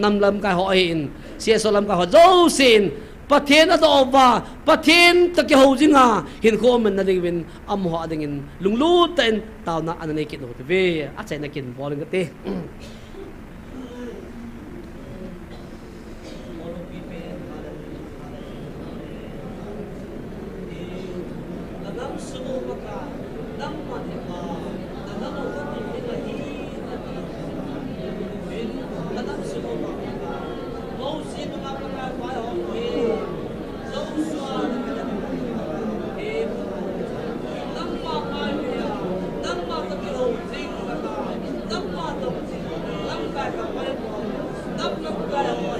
nam lam kai ho in sia so lam kai ho zo sin pathian a do wa pathian ta ke ho jinga hin kho man na ding win am ho ading in lunglu ten taw na an nei ki no te ve a chai na kin bol ng te Nam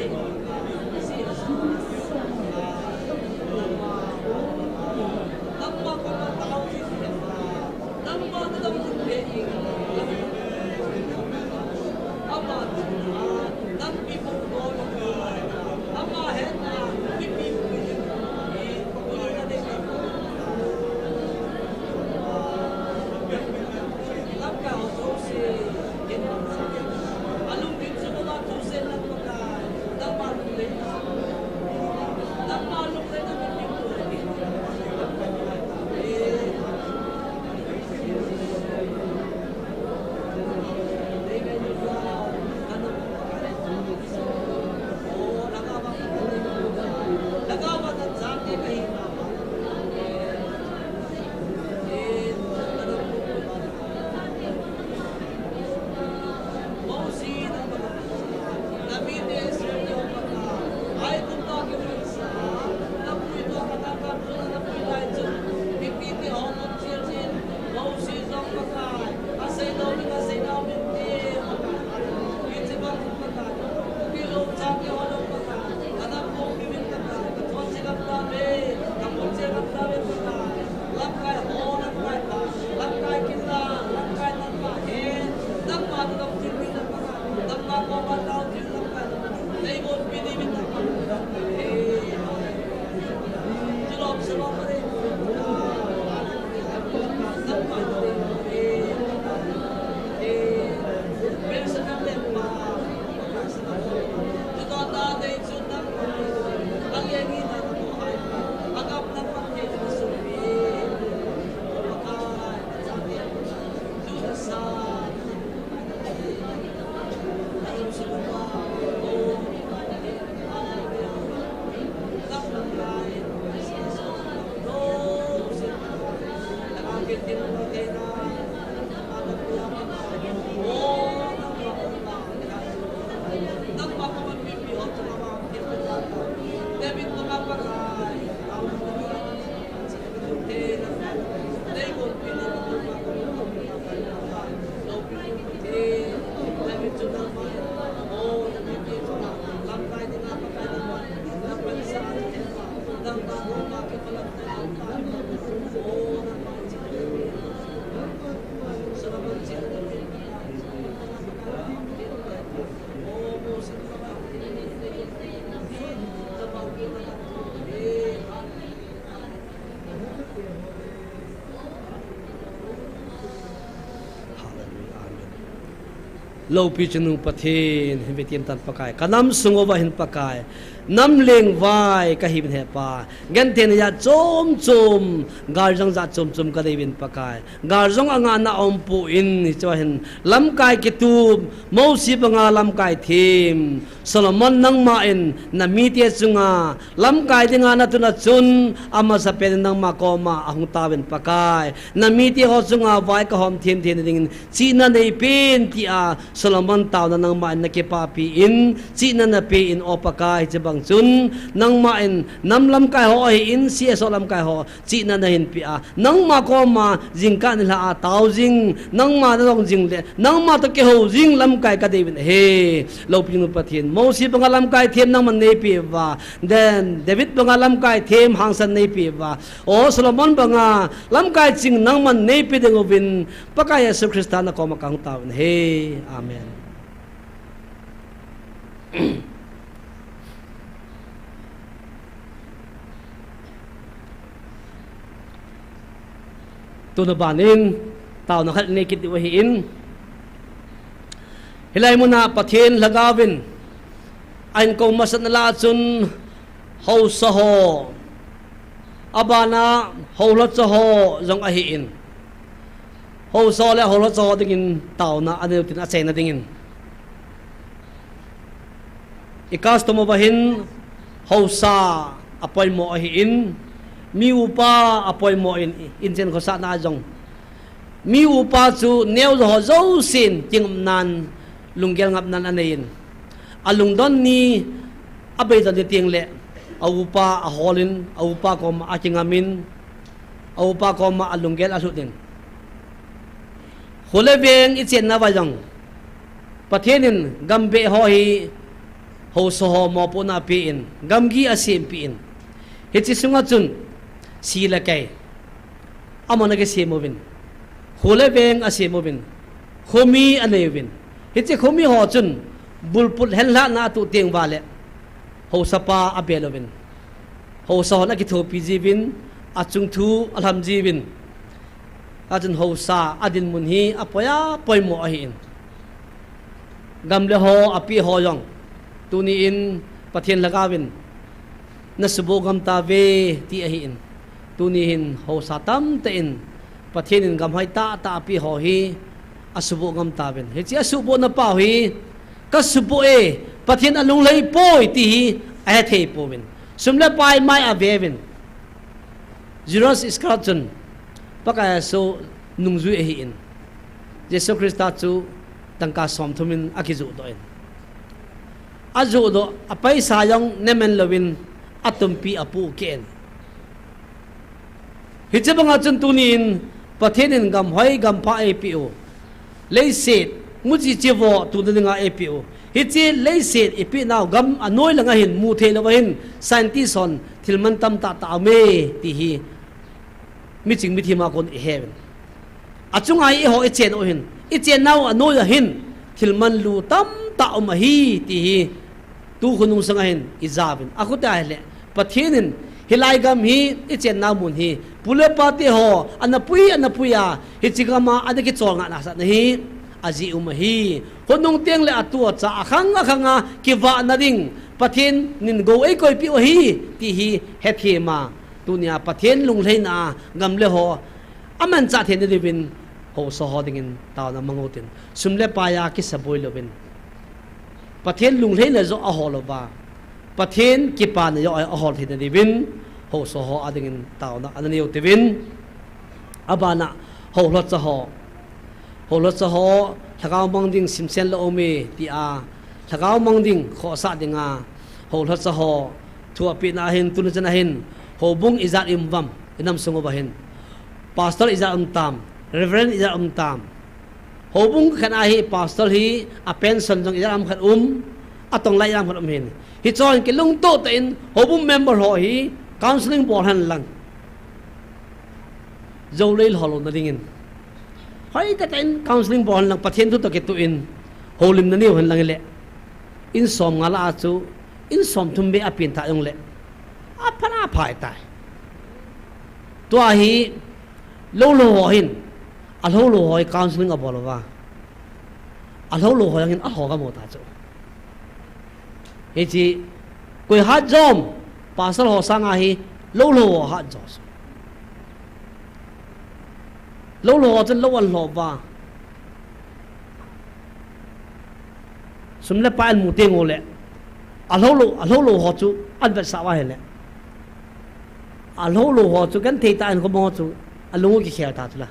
lo pi chunu pathin hin vitim tan pakai kanam sungova hin pakai nam leng vai ka him he pa gan ten ya chom chom garjong za chom chom ka devin pakai garjong anga na ompu in cho hin lam kai ki tu mo si banga lam kai thim solomon nang ma in na mi te chunga lam kai dinga na tu na chun ama sa pen nang ma ko ma ahung ta ben pakai na mi te ho chunga vai ka hom thim thim ding chi na nei pen ti a solomon taw na nang ma na ke pa pi in chi na na pe in opakai bang chun nang ma in nam lam kai ho in si so lam kai ho chi na na hin pi a nang ma ko ma jing ka ni la a taw jing nang ma da dong jing le nang ma to ke ho jing lam kai ka devin he lo pi nu pathin mo si bang lam kai them nang man nei pi wa then david bang lam kai them hang san nei pi wa o solomon bang lam kai jing nang man nei pi deng ovin pakai yesu christa na ko ma kang taw he amen. Tu na banin tao na khat ne kit wa hi in hilai muna pathin lagawin ain ko masat na la chun ho sa ho abana ho lot sa ho jong a hi in ho so le ho lot sa ho dingin tao na anu tin a chen na dingin ikas to mo bahin ho sa apoy mo a hi in mi upa apoy mo in chen ko sa na jong mi upa chu neu ho zo sin ting nan lunggel ngap nan anayin alung don ni abay dan tiang le aupa a holin aupa ko ma akingamin aupa ko ma alunggel asutin holebeng ichen na wajang pathenin gambe ho hi ho so ho mo po na piin gamgi asim piin hichi sunga chun sila kay amona ke semovin holebeng asemovin khomi anayvin hichi khomi ho chun bulpul henla na tu tiang wale ho sapa abelovin ho so na ki thopi jibin achung thu alham jibin ajun ho sa adin munhi apoya poimo ahin gamle ho api ho yong tuni in pathen lagawin na subogam ta ve ti ahin tuni hin ho satam te in pathen in gamhai ta api ho hi asubogam ta ben hichi asubo na pa hi kasubo e pathen alung lei poi ti hi a the po ben sumla pai mai avevin Judas Iscariot pakaya so nungzu e hin Jesu Christa chu tangka som thumin akizu do en azu do apai sayong nemen lovin atumpi apu ken hichebanga chun tunin pathenin gam hoi gam pa apo leiset muji chevo tudinga apo hichi leiset ipi naw gam anoi langa hin mu the lawahin scientist on thilman tam ta ta me ti hi miching mithi ma kon heaven achunga i ho echen o hin ichen naw anoi a hin thilman lu tam ta ma hi ti hi tu khunung sanga hin izabin akuta hele pathenin hilai gam hi ichen naw mun hi pule pati ho anapuya hichigama adaki chonga na sa nahi aji umahi honong tiang le atu cha akhanga kiwa na ding pathen nin go ei koi pi hi ti hi hethema tunia pathen lunglei na gamle ho aman cha the ni bin ho so ho dingin taw na mangotin sumle paya ki saboi lovin pathen lunglei na zo a holoba pathen ki pa na yo a hol the ni bin ho so ho adingin taw na anani yo tevin abana ho lot cha ho holot sa ho thagaw mangding simsen lo ome ti a thagaw mangding kho sa dinga holot sa ho thua pi na hin tun jana hin hobung izat imwam inam sungo bahin pastor izat tam reverend izat tam hobung khana hi pastor hi a pension jong izat khat atong lai khat hin hi chon ki lung to ta in hobung member ho hi counseling board han lang zo leil holo na dingin hoi ta ten counseling board lang pathen tu to ke tu in holim na niu han lang le in som ngala chu in som thum be apin ta yong le apana phai tai to hi lo ho hin a lo hoi counseling abolowa alo lo hoyangin a hoga mo ta chu he chi koi hat jom pasal ho sanga hi lo hat jos lo chen lo an lo ba sum le pa an mu te ngole alo lo ho chu an ba sa wa hele alo lo ho chu kan te ta an ko mo chu alo ki khia ta chu la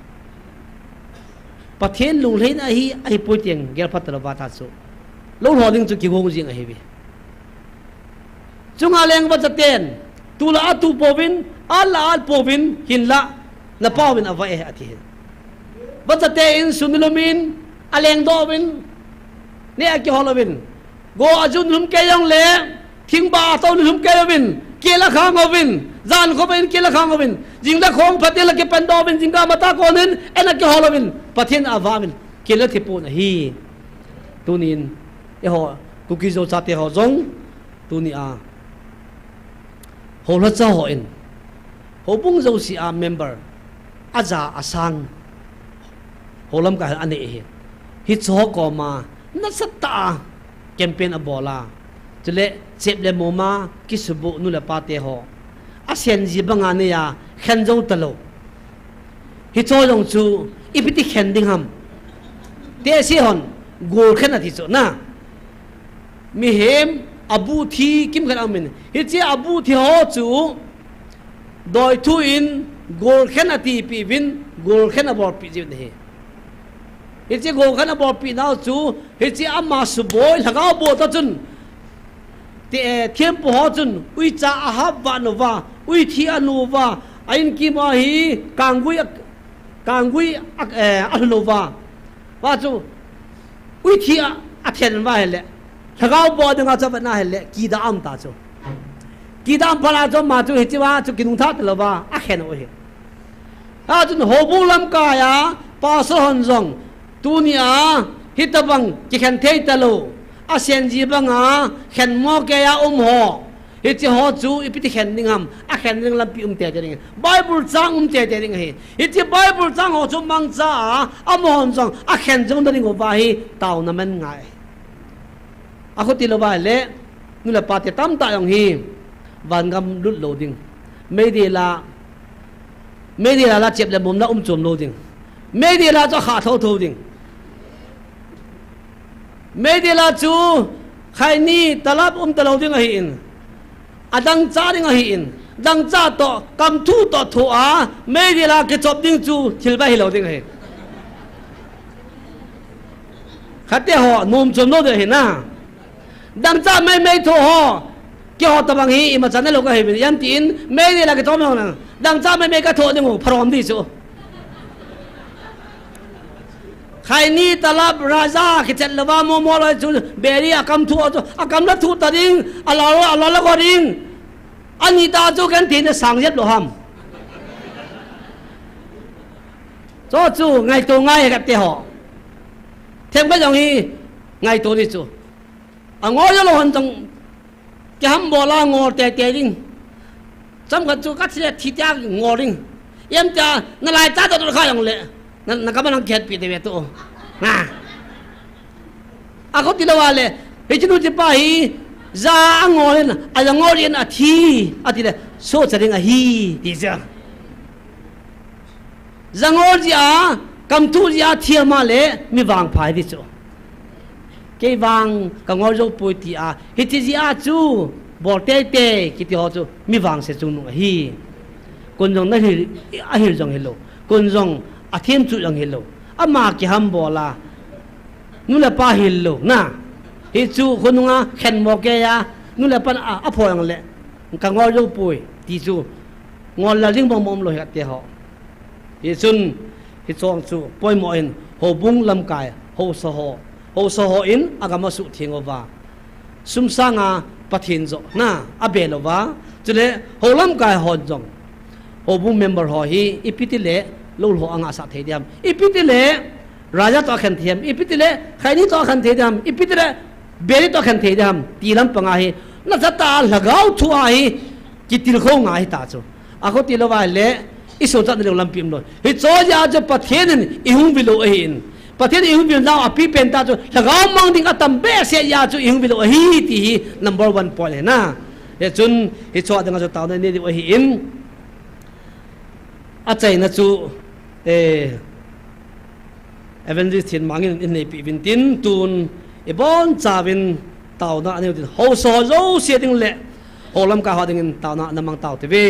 pathen lung lein a hi ai pu tiang gel phat la ba ta chu lo ho ding chu ki gong jing a hi bi chunga leng ba chaten tu la tu povin ala al povin hin la na pawin ava e ati ba chaten sunilomin aleng do win ne a ki holovin go ajun lum ke yong le thing ba to lum ke win ke la khang ovin zan ko ben ke la khang ovin jing la khong phatil la ke pan do win jing ka mata ko nin ena ke holovin pathen avamin ke la thipu na hi tunin e ho tu ki zo chate ho jong tuni a ho la cha ho in ho bung zo si a member aja asang holam ka ane hi cho ko ma na sata campaign abola chule chep le moma kisubu nu la pate ho asian ji banga ne ya khanjo talo hi cho jong chu ipiti khending ham te si hon gol khana thi cho na mi hem abu thi kim khan amin hi che abu thi ho chu doi thu in gol khana ti pi win gol khana bor pi ji ne hi che gol khana bor pi na chu hi che ama su boy laga bo ta chun te thiam po ho chun ui cha a ha wa no wa ui thi anu wa ain ki ma hi kangui a lo wa chu ui thi a then wa hele laga bo de nga cha ba na hele ki da am ta chu ki da am pala cho ma chu hi chi wa chu kinung tha ta lo wa a khen o he a chun ho bu lam ka ya pa so hon jong tu ni a hitabang ki khan thei ta lo asian ji banga khen mo ke ya ho hi chi ho chu ipiti khen ningam a khen ning lam pi te te ring bible chang te te ring hi chi bible chang ho chu mang cha a mo hon jong a khen jong da ring ho ba hi taw na men ngai a ko ti lo ba le nu la pa te tam ta yong hi van gam lut lo ding me di la chep le bom na chom lo ding me di la cho kha tho tho ding me di la chu khai ni talap talo ding a hi in adang cha ding a hi in dang cha to kam thu to thu a me di la ke chop ding chu thil ba hi lo ding hi khate ho nom chom lo de hi na dang cha me thu ho ke ho ta bang hi ma chan lo ka hi yan tin me di la ke chom lo na dang cha me ka tho ding ho phrom di chu khai ni talab raja ki chat lawa mo la chu beri akam thu akam la thu ta ding ala la ko ding ani ta chu kan tin sang yet lo ham cho chu ngai to ngai ka te ho thêm cái dòng hi ngai to ni chu ngo yo lo hon tong ke ham bo la ngo te ding cham ka chu ka chi thi ta ngo ding yam cha na lai ta to kha yong le na ka ban khet pi de to na a ko ti lo wa le he chu ti pa hi za ngo len a ngo len a thi a ti le so cha ring a hi ti ja za ngo ji a kam thu ji a thi ma le mi wang phai di chu ke wang ka ngo zo pu ti a hi ti ji a chu bo te ki ti ho chu mi wang se chu nu hi kun jong na hi a hi jong hello kun jong a thêm chu jong hello a ma ki ham bola nu la pa hello na hi chu khununga khen mo ke ya nu la pan a phoang le ka ngo jo pui ti chu ngol la ring bom lo ha te ho hi chun hi chong chu poi mo in ho bung lam kai ho so ho in agama su thingova sum sanga pathin zo na abelova chule ho lam kai ho jong ho bung member ho hi ipitile lo ho anga sa thediam ipitile raja to khan thiam ipitile khaini to khan thediam ipitile beri to khan thediam tilam panga hi na jata lagau thu ai kitil kho ngai ta chu a ko tilo wa le iso ta le lampim lo hi cho ya jo pathen i hung bilo in ประเทศอิงวิลนาอภิเป็นตาจุหลังเอามองดิ่งอัตมเบเสียยาจุอิงวิลว่าฮีที่ number 1 point เลยนะเอจุนฮิชวดงาจุตาวในนี้ว่าฮีอินอาใจนะจุเอเวนดิสเทียนมังอินในปีวินตินตูนบอนจาวินตาวนะเนี่ยโฮโซโลเสียดิ่งเละโอลัมกาหาดิ่งตาวนะน้ำมังตาวเทวี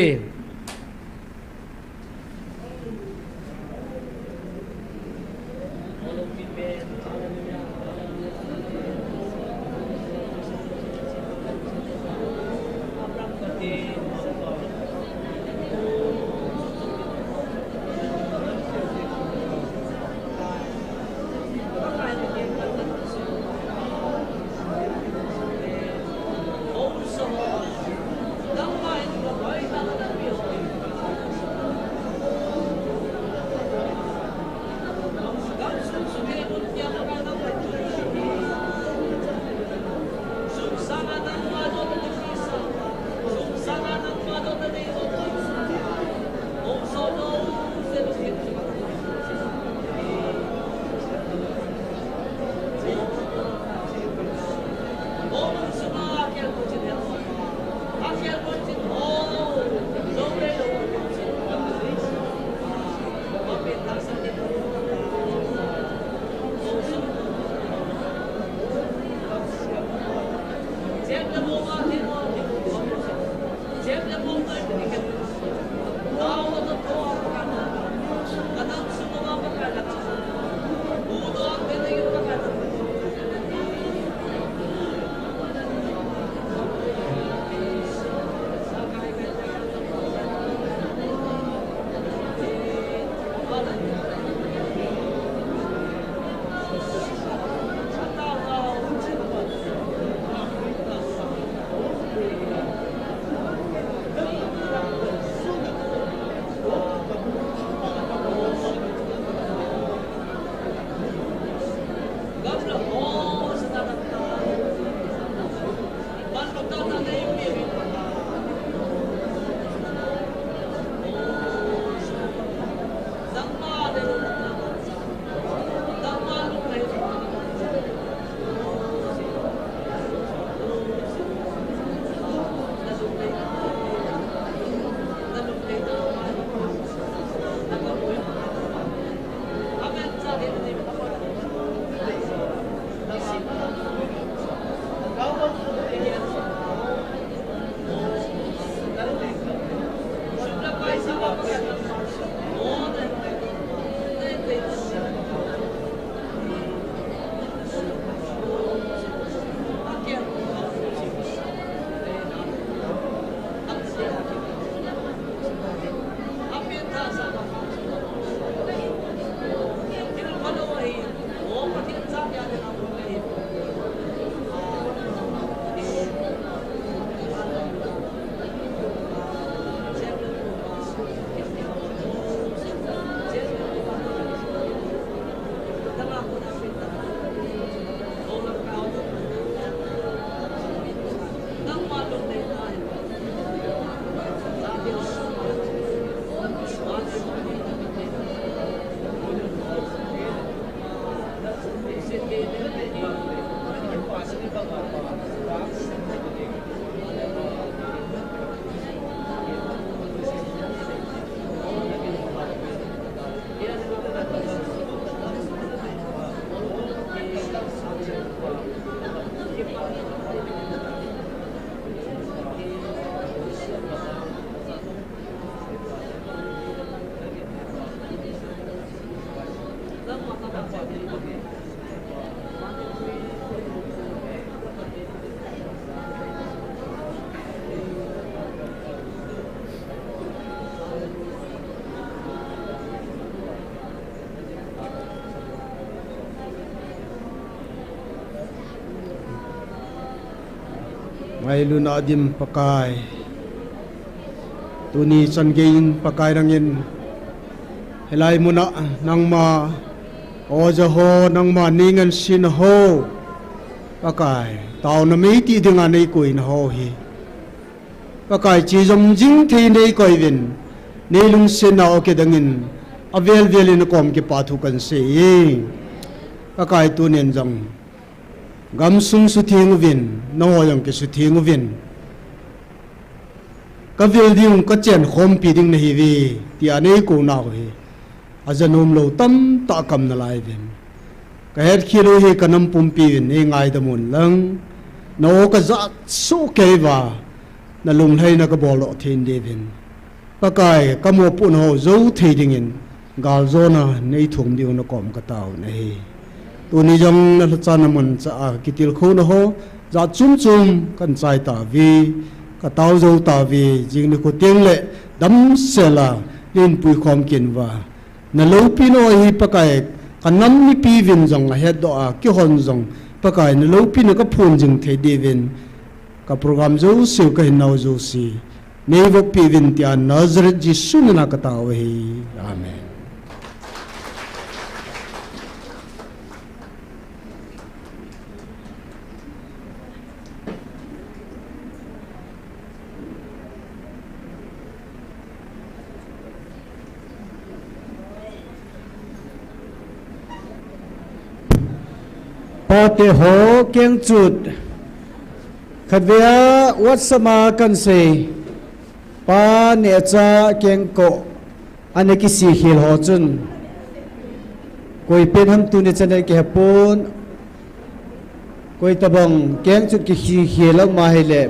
May lunadim pakai tuni sangain pakai rangin helai muna nang ma ojaho nang ma ningan sin ho pakai tao na mấy ti dengan nei koi na ho hi pakai chi jom jing thei nei koi vin nei lung sin na oke dangin avel velin kom ke pathu kan se pakai tu nen jong gam sung su thing vin no yong ke su thing vin ka vil ding ka chen khom pi ding na hi vi ti ane ko na hi ajanum lo tam ta kam na lai vin ka het khilo hi kanam pum pi vin e ngai da mun lang no ka za su ke wa na lung hai na ka bolo thin de vin pakai ka mo pu no zo thei ding in gal zo na nei thum diu na kom ka taw na hi tu ni jong na cha na mun cha kitil kho na ho za chum chum kan chai ta vi ka taw zo ta vi jing ni ko tiang le dam se la lin pui khom kin wa na lo pi no hi pakai ka nam ni pi vin jong la het do a ki hon jong pakai na lo pi na ka phun jing thei de vin ka program zo siu ka hin nau zo si nei vo pi vin tia Nazareth Jisu na ka taw hi amen. pa te ho keng chut khadvia wat sama kan se pa ne cha keng ko ane ki si khil ho chun koi pen ham tu ne chane ke hapon koi tabang keng chut ki khi khil ma hele